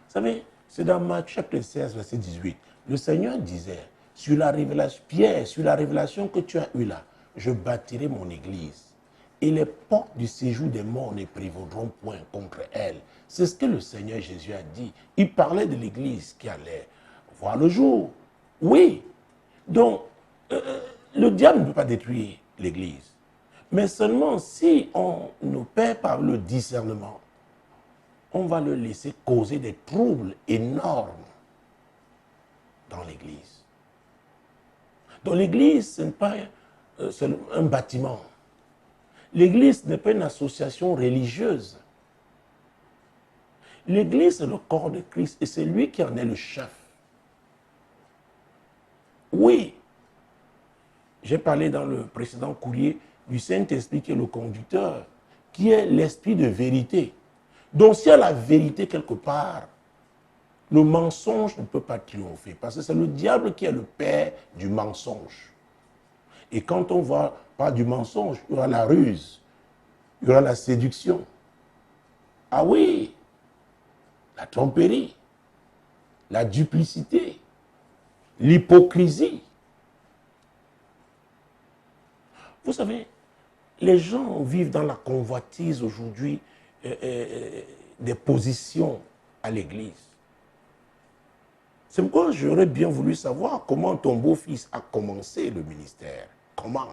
Vous savez, c'est dans Matthieu chapitre 16, verset 18. Le Seigneur disait, sur la révélation, Pierre, sur la révélation que tu as eue là, je bâtirai mon Église. Et les portes du séjour des morts ne prévaudront point contre elle. C'est ce que le Seigneur Jésus a dit. Il parlait de l'Église qui allait voir le jour. Oui. Donc, le diable ne peut pas détruire l'Église. Mais seulement si on opère par le discernement, on va le laisser causer des troubles énormes dans l'Église. Donc l'Église, ce n'est pas un bâtiment. L'Église n'est pas une association religieuse. L'Église, c'est le corps de Christ et c'est lui qui en est le chef. Oui, j'ai parlé dans le précédent courrier du Saint-Esprit qui est le conducteur, qui est l'esprit de vérité. Donc s'il y a la vérité quelque part, le mensonge ne peut pas triompher parce que c'est le diable qui est le père du mensonge. Et quand on va pas du mensonge, il y aura la ruse, il y aura la séduction. Ah oui, la tromperie, la duplicité, l'hypocrisie. Vous savez, les gens vivent dans la convoitise aujourd'hui des positions à l'Église. C'est pourquoi j'aurais bien voulu savoir comment ton beau-fils a commencé le ministère. Comment?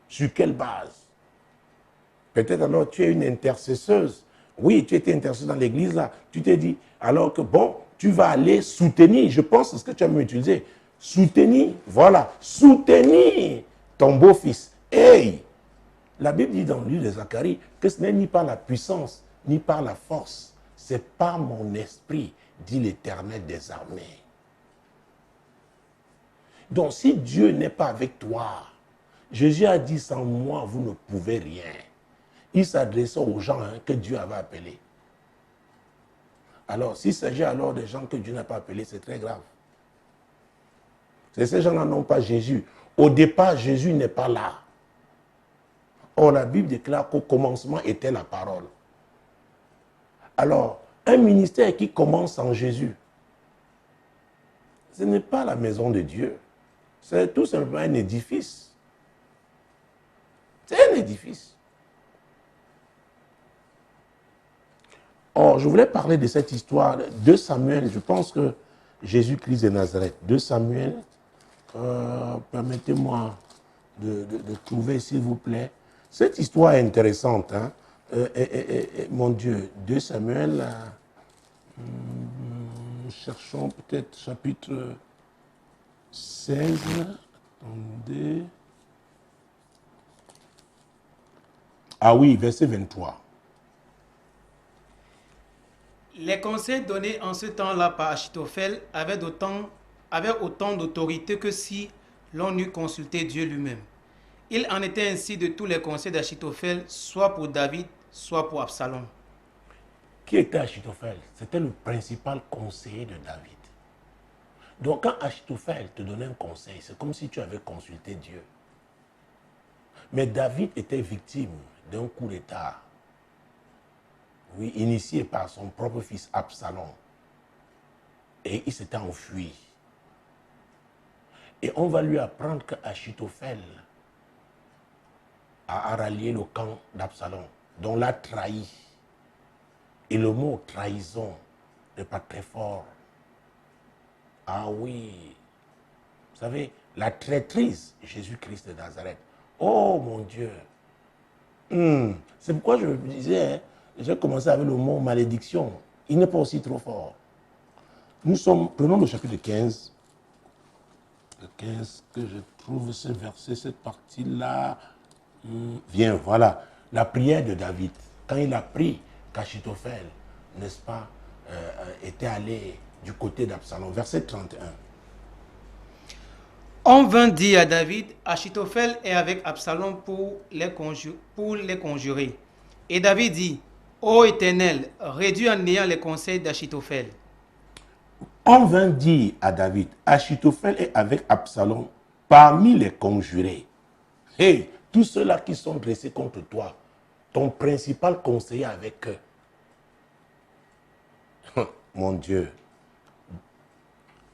Sur quelle base? Peut-être alors tu es une intercesseuse. Oui, tu étais intercesseuse dans l'église là. Tu t'es dit, alors que bon, tu vas aller soutenir. Je pense que c'est ce que tu as même utilisé. Soutenir, voilà. Soutenir ton beau-fils. Hey! La Bible dit dans le livre de Zacharie que ce n'est ni par la puissance, ni par la force. C'est par mon esprit, dit l'Éternel des armées. Donc si Dieu n'est pas avec toi, Jésus a dit, sans moi, vous ne pouvez rien. Il s'adressait aux gens que Dieu avait appelés. Alors, s'il s'agit alors des gens que Dieu n'a pas appelés, c'est très grave. Ces gens-là n'ont pas Jésus. Au départ, Jésus n'est pas là. Or, la Bible déclare qu'au commencement était la parole. Alors, un ministère qui commence en Jésus, ce n'est pas la maison de Dieu. C'est tout simplement un édifice. C'est un édifice. Or, je voulais parler de cette histoire de Samuel. Je pense que Jésus-Christ de Nazareth. 2 Samuel, permettez-moi de trouver, s'il vous plaît. Cette histoire est intéressante. Hein? Mon Dieu, 2 Samuel, cherchons peut-être chapitre 16. Attendez. Ah oui, verset 23. Les conseils donnés en ce temps-là par Achitophel avaient autant d'autorité que si l'on eût consulté Dieu lui-même. Il en était ainsi de tous les conseils d'Achitophel, soit pour David, soit pour Absalom. Qui était Achitophel? C'était le principal conseiller de David. Donc quand Achitophel te donnait un conseil, c'est comme si tu avais consulté Dieu. Mais David était victime d'un coup d'État, oui, initié par son propre fils Absalom. Et il s'était enfui. Et on va lui apprendre qu'Achitophel a rallié le camp d'Absalom, dont l'a trahi. Et le mot trahison n'est pas très fort. Ah oui, vous savez, la traîtrise, Jésus-Christ de Nazareth. Oh mon Dieu. C'est pourquoi je disais, hein, j'ai commencé avec le mot malédiction. Il n'est pas aussi trop fort. Prenons le chapitre 15. Le 15, que je trouve ce verset, cette partie-là. Viens, voilà. La prière de David. Quand il a pris qu'Achitophel, n'est-ce pas, était allé du côté d'Absalom. Verset 31. On vint dire à David, Achitophel est avec Absalom pour les conjurer. Et David dit, Ô Éternel, réduis en néant les conseils d'Achitophel. On vint dire à David, Achitophel est avec Absalom parmi les conjurés. Hey, tous ceux-là qui sont dressés contre toi, ton principal conseiller avec eux. Mon Dieu.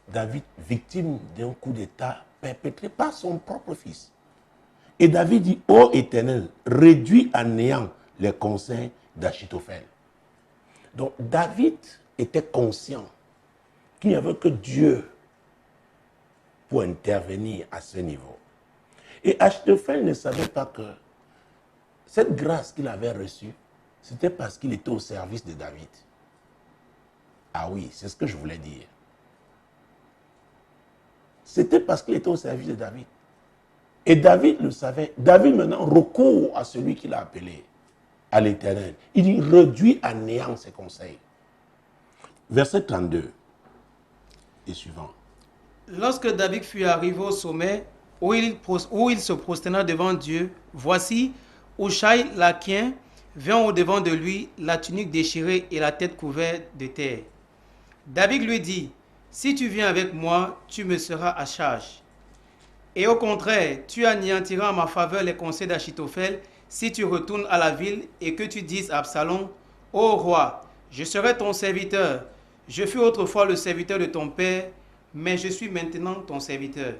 David, victime d'un coup d'État perpétré par son propre fils. Et David dit, ô Éternel, réduis à néant les conseils d'Achitophel. Donc David était conscient qu'il n'y avait que Dieu pour intervenir à ce niveau. Et Achitophel ne savait pas que cette grâce qu'il avait reçue, c'était parce qu'il était au service de David. Ah oui, c'est ce que je voulais dire. C'était parce qu'il était au service de David. Et David le savait. David maintenant recourt à celui qui l'a appelé, à l'Éternel. Il dit, réduit à néant ses conseils. Verset 32 et suivant. Lorsque David fut arrivé au sommet, où il se prosterna devant Dieu, voici, Hushai l'Archien vint au-devant de lui, la tunique déchirée et la tête couverte de terre. David lui dit, si tu viens avec moi, tu me seras à charge. Et au contraire, tu anéantiras en ma faveur les conseils d'Achitophel si tu retournes à la ville et que tu dises à Absalom, ô roi, je serai ton serviteur. Je fus autrefois le serviteur de ton père, mais je suis maintenant ton serviteur.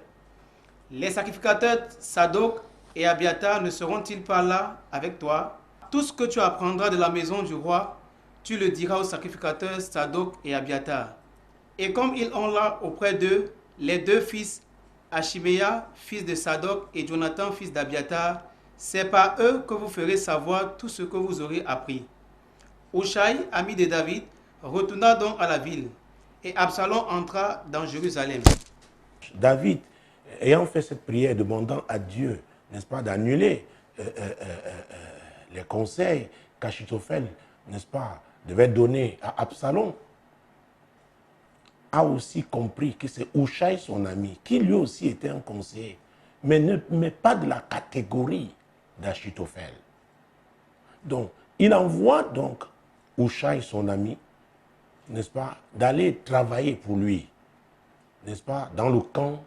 Les sacrificateurs Sadok et Abiatar ne seront-ils pas là avec toi? Tout ce que tu apprendras de la maison du roi, tu le diras aux sacrificateurs Sadok et Abiatar. Et comme ils ont là auprès d'eux les deux fils, Achiméa, fils de Sadok, et Jonathan, fils d'Abiatar, c'est par eux que vous ferez savoir tout ce que vous aurez appris. Hushai, ami de David, retourna donc à la ville, et Absalom entra dans Jérusalem. David, ayant fait cette prière, demandant à Dieu, n'est-ce pas, d'annuler les conseils qu'Achitophel, n'est-ce pas, devait donner à Absalom, a aussi compris que c'est Hushai, son ami, qui lui aussi était un conseiller, mais pas de la catégorie d'Achitophel. Donc, il envoie donc Hushai, son ami, n'est-ce pas, d'aller travailler pour lui, n'est-ce pas, dans le camp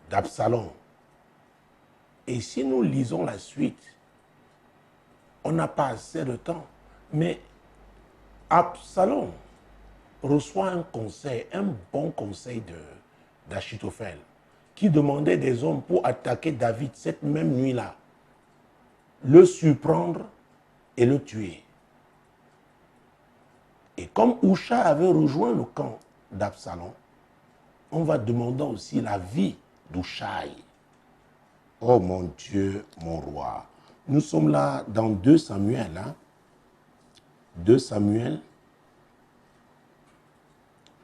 d'Absalom. Et si nous lisons la suite, on n'a pas assez de temps, mais Absalom reçoit un conseil, un bon conseil d'Achitophel, qui demandait des hommes pour attaquer David cette même nuit-là, le surprendre et le tuer. Et comme Hushai avait rejoint le camp d'Absalom, on va demander aussi la vie d'Hushai. Oh mon Dieu, mon roi. Nous sommes là dans 2 Samuel. 2 Samuel,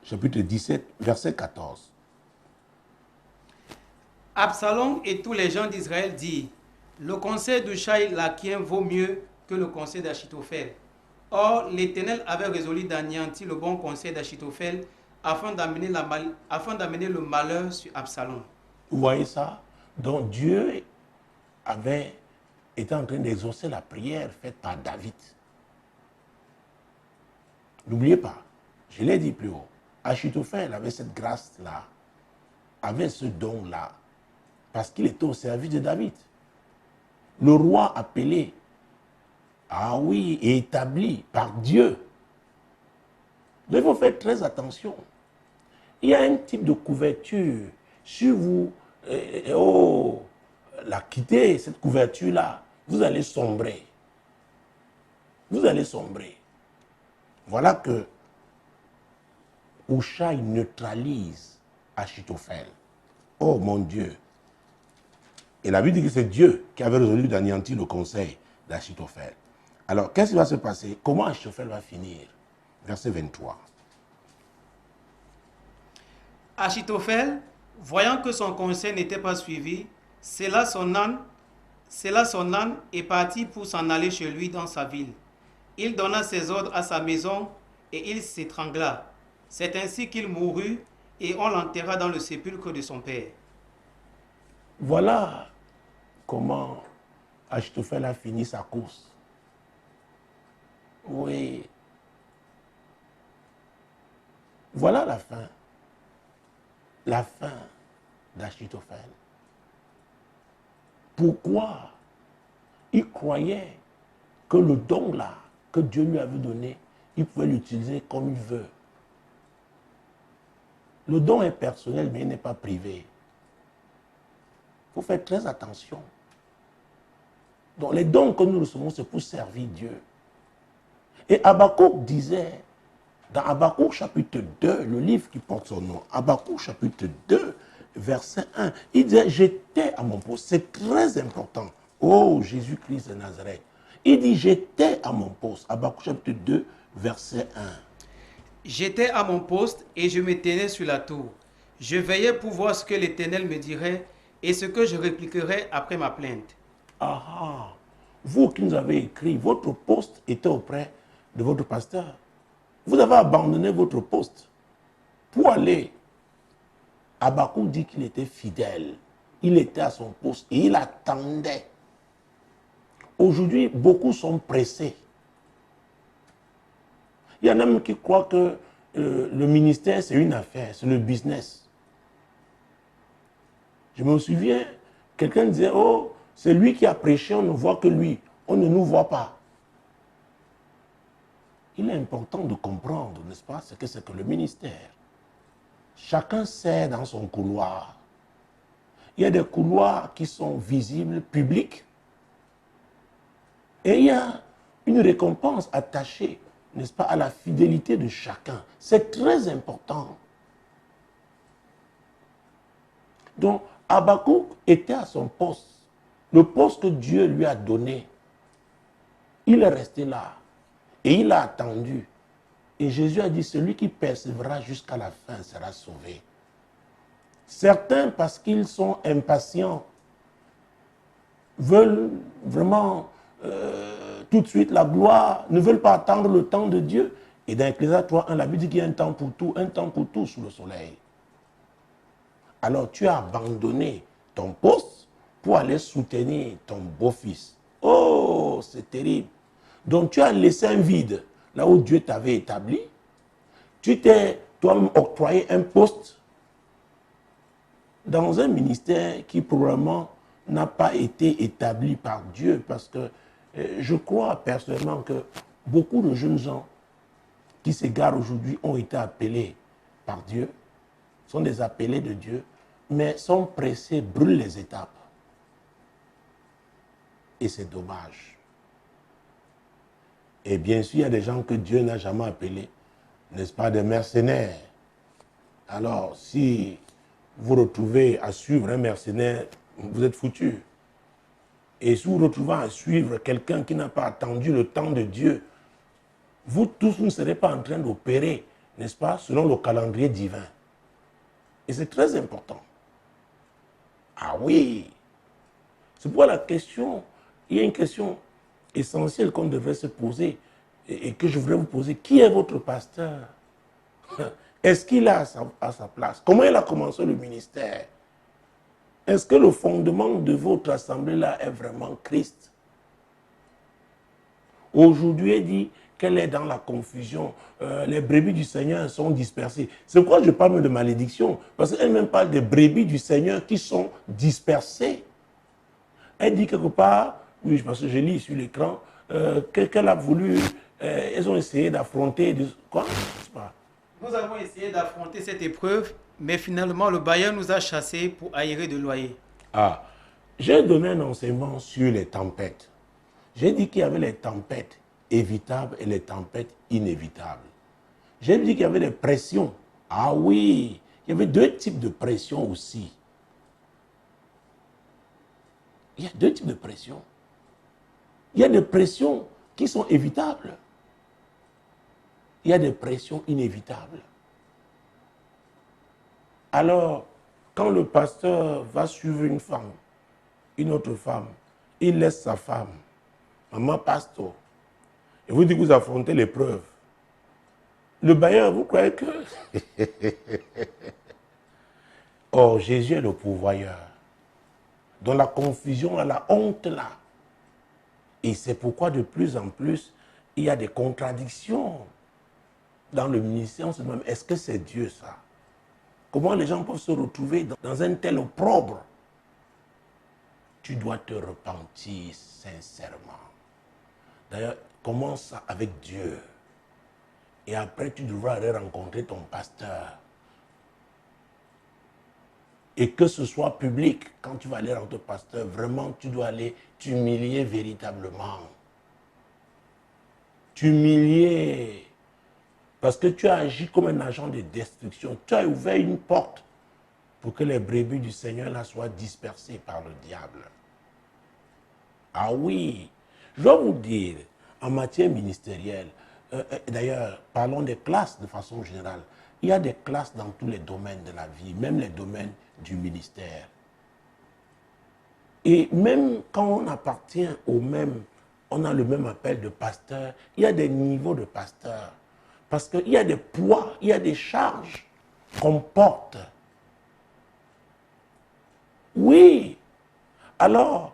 chapitre 17, verset 14. Absalom et tous les gens d'Israël dirent, le conseil d'Hushai l'Archien vaut mieux que le conseil d'Achitophel. Or, l'Éternel avait résolu d'anéantir le bon conseil d'Achitophel afin d'amener le malheur sur Absalom. Vous voyez ça? Donc Dieu était en train d'exaucer la prière faite par David. N'oubliez pas, je l'ai dit plus haut, Achitophel avait cette grâce-là avait ce don-là parce qu'il était au service de David. Le roi appelé, ah oui, et établi par Dieu. Donc il faut faire très attention. Il y a un type de couverture. Si vous la quittez, cette couverture-là, vous allez sombrer. Vous allez sombrer. Voilà que Hushai neutralise Achitophel. Oh mon Dieu. Et la Bible dit que c'est Dieu qui avait résolu d'anéantir le conseil d'Achitophel. Alors, qu'est-ce qui va se passer? Comment Achitophel va finir? Verset 23. Achitophel, voyant que son conseil n'était pas suivi, sella son âne est parti pour s'en aller chez lui dans sa ville. Il donna ses ordres à sa maison et il s'étrangla. C'est ainsi qu'il mourut et on l'enterra dans le sépulcre de son père. Voilà comment Achitophel a fini sa course. Oui. Voilà la fin. La fin d'Achitophel. Pourquoi? Il croyait que le don là, que Dieu lui avait donné, il pouvait l'utiliser comme il veut. Le don est personnel, mais il n'est pas privé. Il faut faire très attention. Donc les dons que nous recevons, c'est pour servir Dieu. Et Habakkuk disait, dans Habakkuk chapitre 2, le livre qui porte son nom, Habakkuk chapitre 2, verset 1, il disait, j'étais à mon poste. C'est très important. Oh, Jésus-Christ de Nazareth. Il dit, j'étais à mon poste. Habakkuk chapitre 2, verset 1. J'étais à mon poste et je me tenais sur la tour. Je veillais pour voir ce que l'Éternel me dirait et ce que je répliquerais après ma plainte. Ah ah, vous qui nous avez écrit, votre poste était auprès de votre pasteur. Vous avez abandonné votre poste pour aller. Habakkuk dit qu'il était fidèle. Il était à son poste et il attendait. Aujourd'hui, beaucoup sont pressés. Il y en a même qui croient que le ministère, c'est une affaire, c'est le business. Je me souviens, quelqu'un disait, oh, c'est lui qui a prêché, on ne voit que lui. On ne nous voit pas. Il est important de comprendre, n'est-ce pas, ce que c'est que le ministère. Chacun sert dans son couloir. Il y a des couloirs qui sont visibles, publics. Et il y a une récompense attachée, n'est-ce pas, à la fidélité de chacun. C'est très important. Donc, Habakkuk était à son poste. Le poste que Dieu lui a donné. Il est resté là. Et il a attendu. Et Jésus a dit, celui qui persévérera jusqu'à la fin sera sauvé. Certains, parce qu'ils sont impatients, veulent vraiment tout de suite la gloire, ne veulent pas attendre le temps de Dieu. Et dans Ecclésiaste 3:1, la Bible dit qu'il y a un temps pour tout sous le soleil. Alors tu as abandonné ton poste pour aller soutenir ton beau-fils. Oh, c'est terrible. Donc tu as laissé un vide là où Dieu t'avait établi. Tu t'es toi-même octroyé un poste dans un ministère qui probablement n'a pas été établi par Dieu, parce que je crois personnellement que beaucoup de jeunes gens qui s'égarent aujourd'hui ont été appelés par Dieu, sont des appelés de Dieu, mais sont pressés, brûlent les étapes. Et c'est dommage. Et bien sûr, il y a des gens que Dieu n'a jamais appelés, n'est-ce pas, des mercenaires. Alors, si vous retrouvez à suivre un mercenaire, vous êtes foutus. Et si vous vous retrouvez à suivre quelqu'un qui n'a pas attendu le temps de Dieu, vous tous, vous ne serez pas en train d'opérer, n'est-ce pas, selon le calendrier divin. Et c'est très important. Ah oui. C'est pourquoi la question, il y a une question essentielle qu'on devrait se poser et que je voudrais vous poser. Qui est votre pasteur? Est-ce qu'il est à sa place? Comment il a commencé le ministère? Est-ce que le fondement de votre assemblée là est vraiment Christ? Aujourd'hui, il dit qu'elle est dans la confusion. Les brebis du Seigneur sont dispersées. C'est pourquoi je parle de malédiction. Parce qu'elle-même parle des brebis du Seigneur qui sont dispersées. Elle dit quelque part, oui, parce que je lis sur l'écran, qu'elle a voulu, elles ont essayé d'affronter, quoi? Nous avons essayé d'affronter cette épreuve, mais finalement le bailleur nous a chassés pour aérer de loyer. Ah, j'ai donné un enseignement sur les tempêtes. J'ai dit qu'il y avait les tempêtes évitables et les tempêtes inévitables. J'ai dit qu'il y avait des pressions. Ah oui, il y avait deux types de pressions aussi. Il y a deux types de pressions. Il y a des pressions qui sont évitables. Il y a des pressions inévitables. Alors, quand le pasteur va suivre une femme, une autre femme, il laisse sa femme, maman pasteur, et vous dites que vous affrontez l'épreuve. Le bailleur, vous croyez que... Or, Jésus est le pourvoyeur. Dans la confusion, à la honte là. Et c'est pourquoi de plus en plus, il y a des contradictions dans le ministère. On se demande, est-ce que c'est Dieu ça? Comment les gens peuvent se retrouver dans un tel opprobre? Tu dois te repentir sincèrement. D'ailleurs, commence avec Dieu. Et après, tu devras aller rencontrer ton pasteur. Et que ce soit public, quand tu vas aller rencontrer ton pasteur, vraiment, tu dois aller t'humilier véritablement. T'humilier. Parce que tu as agi comme un agent de destruction. Tu as ouvert une porte pour que les brebis du Seigneur là soient dispersées par le diable. Ah oui, je dois vous dire, en matière ministérielle, d'ailleurs, parlons des classes de façon générale. Il y a des classes dans tous les domaines de la vie, même les domaines du ministère. Et même quand on appartient au même, on a le même appel de pasteur, il y a des niveaux de pasteur. Parce qu'il y a des poids, il y a des charges qu'on porte. Oui. Alors,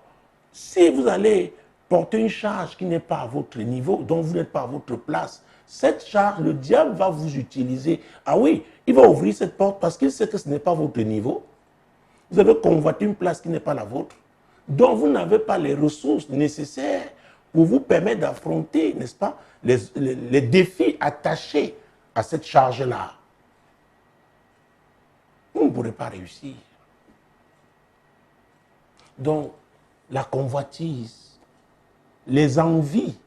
si vous allez porter une charge qui n'est pas à votre niveau, dont vous n'êtes pas à votre place, cette charge, le diable va vous utiliser. Ah oui, il va ouvrir cette porte parce qu'il sait que ce n'est pas votre niveau. Vous avez convoité une place qui n'est pas la vôtre. Donc, vous n'avez pas les ressources nécessaires pour vous permettre d'affronter, n'est-ce pas, les défis attachés à cette charge-là. Vous ne pourrez pas réussir. Donc, la convoitise, les envies.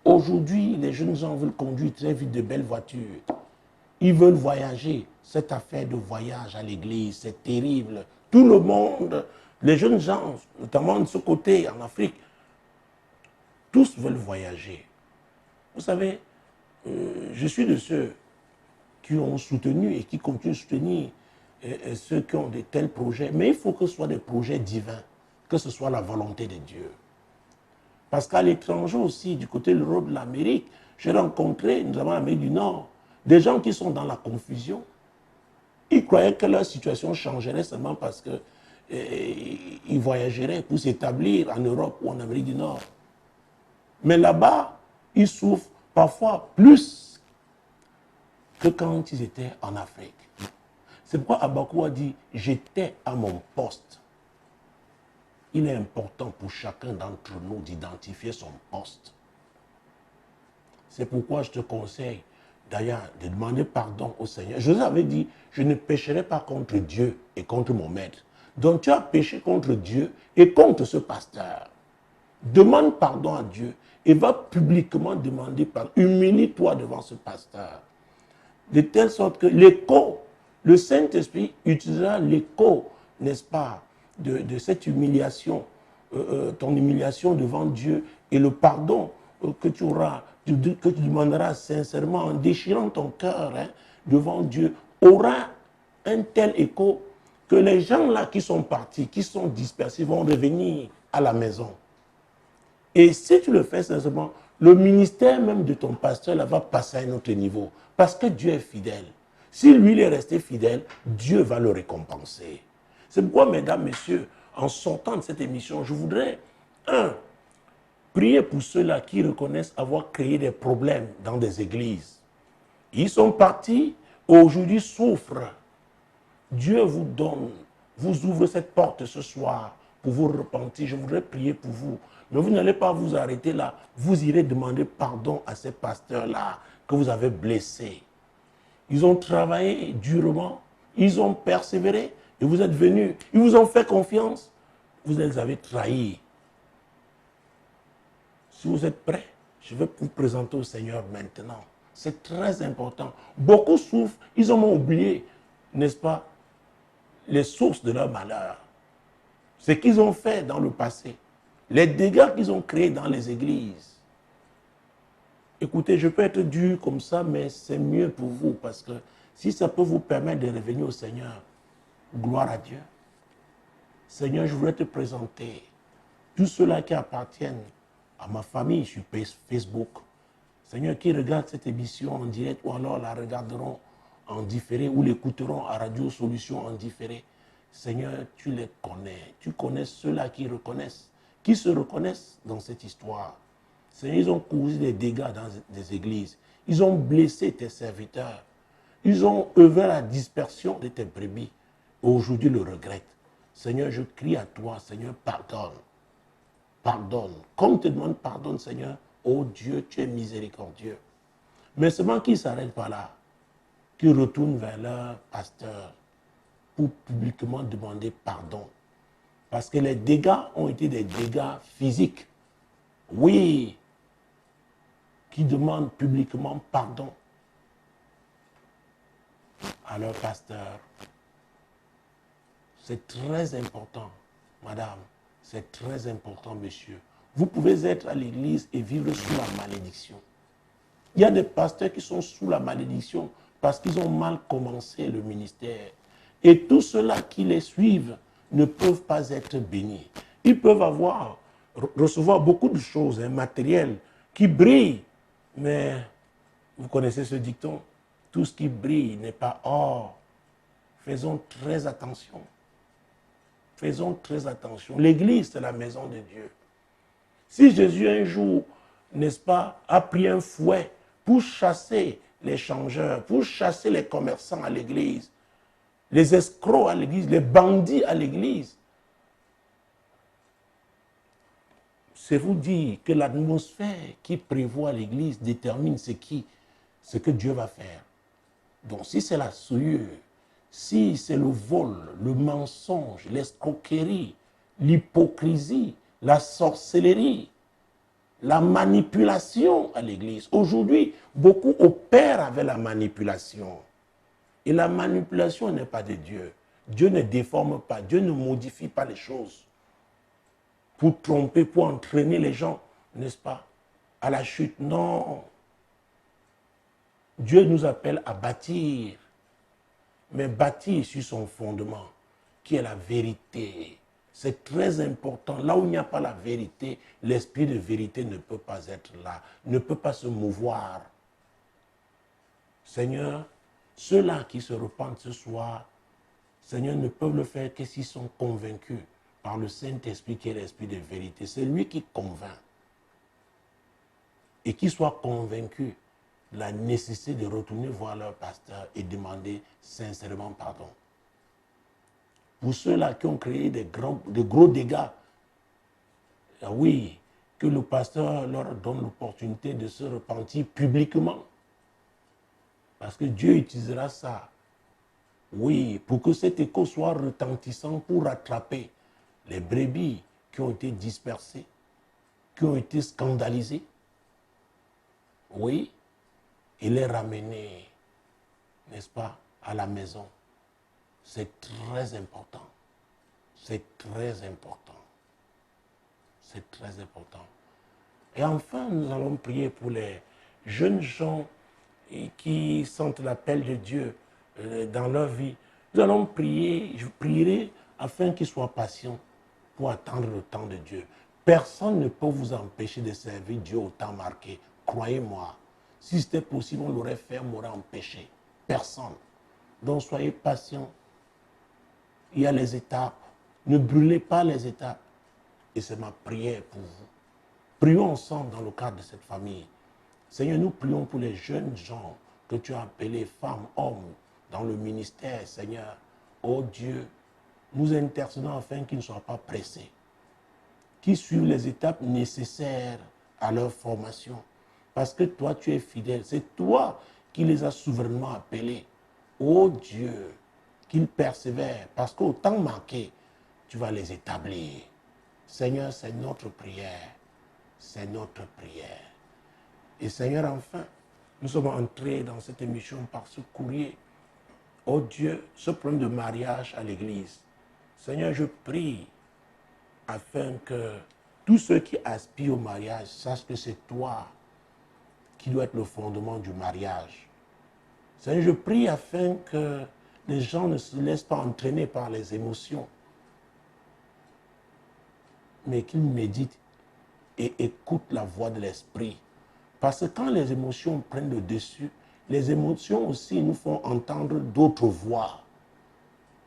Aujourd'hui, les jeunes gens veulent conduire très vite de belles voitures. Ils veulent voyager. Cette affaire de voyage à l'église, c'est terrible. Tout le monde, les jeunes gens, notamment de ce côté en Afrique, tous veulent voyager. Vous savez, je suis de ceux qui ont soutenu et qui continuent de soutenir ceux qui ont de tels projets. Mais il faut que ce soit des projets divins, que ce soit la volonté de Dieu. Parce qu'à l'étranger aussi, du côté de l'Europe, de l'Amérique, j'ai rencontré, notamment en Amérique du Nord, des gens qui sont dans la confusion. Ils croyaient que leur situation changerait seulement parce qu'ils voyageraient pour s'établir en Europe ou en Amérique du Nord. Mais là-bas, ils souffrent parfois plus que quand ils étaient en Afrique. C'est pourquoi Habakkuk a dit « J'étais à mon poste ». Il est important pour chacun d'entre nous d'identifier son poste. C'est pourquoi je te conseille d'ailleurs de demander pardon au Seigneur. Je vous avais dit, je ne pécherai pas contre Dieu et contre mon maître. Donc tu as péché contre Dieu et contre ce pasteur. Demande pardon à Dieu et va publiquement demander pardon. Humilie-toi devant ce pasteur. De telle sorte que l'écho, le Saint-Esprit utilisera l'écho, n'est-ce pas, de cette humiliation, ton humiliation devant Dieu et le pardon que tu auras, que tu demanderas sincèrement en déchirant ton cœur devant Dieu, aura un tel écho que les gens là qui sont partis, qui sont dispersés, vont revenir à la maison. Et si tu le fais sincèrement, le ministère même de ton pasteur là, va passer à un autre niveau. Parce que Dieu est fidèle. Si lui il est resté fidèle, Dieu va le récompenser. C'est pourquoi, mesdames, messieurs, en sortant de cette émission, je voudrais, Priez pour ceux-là qui reconnaissent avoir créé des problèmes dans des églises. Ils sont partis, aujourd'hui souffrent. Dieu vous donne, vous ouvre cette porte ce soir pour vous repentir. Je voudrais prier pour vous. Mais vous n'allez pas vous arrêter là. Vous irez demander pardon à ces pasteurs-là que vous avez blessés. Ils ont travaillé durement, ils ont persévéré et vous êtes venus. Ils vous ont fait confiance. Vous les avez trahis. Si vous êtes prêts, je vais vous présenter au Seigneur maintenant. C'est très important. Beaucoup souffrent, ils ont oublié, n'est-ce pas, les sources de leur malheur. Ce qu'ils ont fait dans le passé. Les dégâts qu'ils ont créés dans les églises. Écoutez, je peux être dur comme ça, mais c'est mieux pour vous parce que si ça peut vous permettre de revenir au Seigneur, gloire à Dieu. Seigneur, je voudrais te présenter tous ceux-là qui appartiennent à ma famille sur Facebook. Seigneur, qui regardent cette émission en direct ou alors la regarderont en différé ou l'écouteront à Radio Solution en différé. Seigneur, tu les connais. Tu connais ceux-là qui reconnaissent, qui se reconnaissent dans cette histoire. Seigneur, ils ont causé des dégâts dans des églises. Ils ont blessé tes serviteurs. Ils ont œuvré à la dispersion de tes brebis. Aujourd'hui, le regrettent. Seigneur, je crie à toi, Seigneur, pardonne. Pardonne. Comme te demande pardonne, Seigneur, oh Dieu, tu es miséricordieux. Mais seulement qu'ils ne s'arrêtent pas là, qu'ils retournent vers leur pasteur pour publiquement demander pardon. Parce que les dégâts ont été des dégâts physiques. Oui, qui demandent publiquement pardon à leur pasteur. C'est très important, madame. C'est très important, monsieur. Vous pouvez être à l'église et vivre sous la malédiction. Il y a des pasteurs qui sont sous la malédiction parce qu'ils ont mal commencé le ministère. Et tous ceux-là qui les suivent ne peuvent pas être bénis. Ils peuvent recevoir beaucoup de choses matérielles qui brillent. Mais vous connaissez ce dicton, tout ce qui brille n'est pas or. Faisons très attention. Faisons très attention. L'église, c'est la maison de Dieu. Si Jésus un jour, n'est-ce pas, a pris un fouet pour chasser les changeurs, pour chasser les commerçants à l'église, les escrocs à l'église, les bandits à l'église, c'est vous dire que l'atmosphère qui prévoit l'église détermine ce que Dieu va faire. Donc si c'est la souillure, si c'est le vol, le mensonge, l'escroquerie, l'hypocrisie, la sorcellerie, la manipulation à l'église. Aujourd'hui, beaucoup opèrent avec la manipulation. Et la manipulation n'est pas de Dieu. Dieu ne déforme pas, Dieu ne modifie pas les choses pour tromper, pour entraîner les gens, n'est-ce pas, à la chute. Non. Dieu nous appelle à bâtir, mais bâtir sur son fondement, qui est la vérité. C'est très important. Là où il n'y a pas la vérité, l'esprit de vérité ne peut pas être là, ne peut pas se mouvoir. Seigneur, ceux-là qui se repentent ce soir, Seigneur, ne peuvent le faire que s'ils sont convaincus par le Saint-Esprit qui est l'esprit de vérité. C'est lui qui convainc. Et qu'ils soient convaincus de la nécessité de retourner voir leur pasteur et demander sincèrement pardon. Pour ceux-là qui ont créé de gros dégâts, oui, que le pasteur leur donne l'opportunité de se repentir publiquement. Parce que Dieu utilisera ça, oui, pour que cet écho soit retentissant pour rattraper les brebis qui ont été dispersées, qui ont été scandalisées, oui, et les ramener, n'est-ce pas, à la maison. C'est très important. C'est très important. C'est très important. Et enfin, nous allons prier pour les jeunes gens qui sentent l'appel de Dieu dans leur vie. Nous allons prier, je prierai afin qu'ils soient patients pour attendre le temps de Dieu. Personne ne peut vous empêcher de servir Dieu au temps marqué. Croyez-moi, si c'était possible, on l'aurait fait, on m'aurait empêché. Personne. Donc soyez patients. Il y a les étapes. Ne brûlez pas les étapes. Et c'est ma prière pour vous. Prions ensemble dans le cadre de cette famille. Seigneur, nous prions pour les jeunes gens que tu as appelés femmes, hommes, dans le ministère, Seigneur. Oh Dieu, nous intercédons afin qu'ils ne soient pas pressés, qu'ils suivent les étapes nécessaires à leur formation. Parce que toi, tu es fidèle. C'est toi qui les as souverainement appelés. Oh Dieu, qu'ils persévèrent, parce qu'au temps manqué, tu vas les établir. Seigneur, c'est notre prière. C'est notre prière. Et Seigneur, enfin, nous sommes entrés dans cette émission par ce courrier. Oh Dieu, ce problème de mariage à l'église. Seigneur, je prie afin que tous ceux qui aspirent au mariage sachent que c'est toi qui doit être le fondement du mariage. Seigneur, je prie afin que les gens ne se laissent pas entraîner par les émotions, mais qu'ils méditent et écoutent la voix de l'esprit. Parce que quand les émotions prennent le dessus, les émotions aussi nous font entendre d'autres voix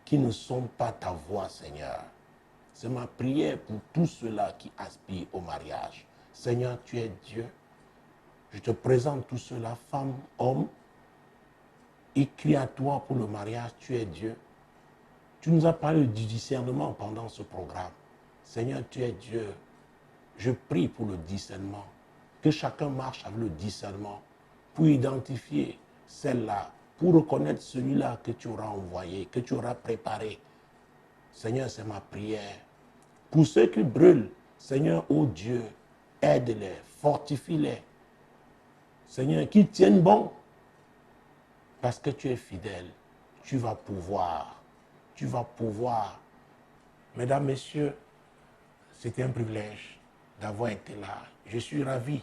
qui ne sont pas ta voix, Seigneur. C'est ma prière pour tous ceux-là qui aspirent au mariage. Seigneur, tu es Dieu. Je te présente tous ceux-là, femmes, hommes. Ils crient à toi pour le mariage, tu es Dieu. Tu nous as parlé du discernement pendant ce programme. Seigneur, tu es Dieu. Je prie pour le discernement. Que chacun marche avec le discernement pour identifier celle-là, pour reconnaître celui-là que tu auras envoyé, que tu auras préparé. Seigneur, c'est ma prière. Pour ceux qui brûlent, Seigneur, oh Dieu, aide-les, fortifie-les. Seigneur, qu'ils tiennent bon, parce que tu es fidèle. Tu vas pouvoir. Tu vas pouvoir. Mesdames, Messieurs, c'était un privilège d'avoir été là. Je suis ravi,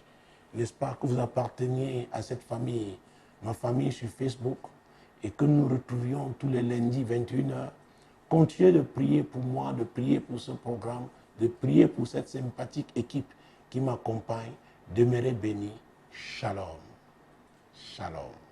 n'est-ce pas, que vous apparteniez à cette famille, ma famille sur Facebook, et que nous nous retrouvions tous les lundis 21h. Continuez de prier pour moi, de prier pour ce programme, de prier pour cette sympathique équipe qui m'accompagne. Demeurez bénis. Shalom. Shalom.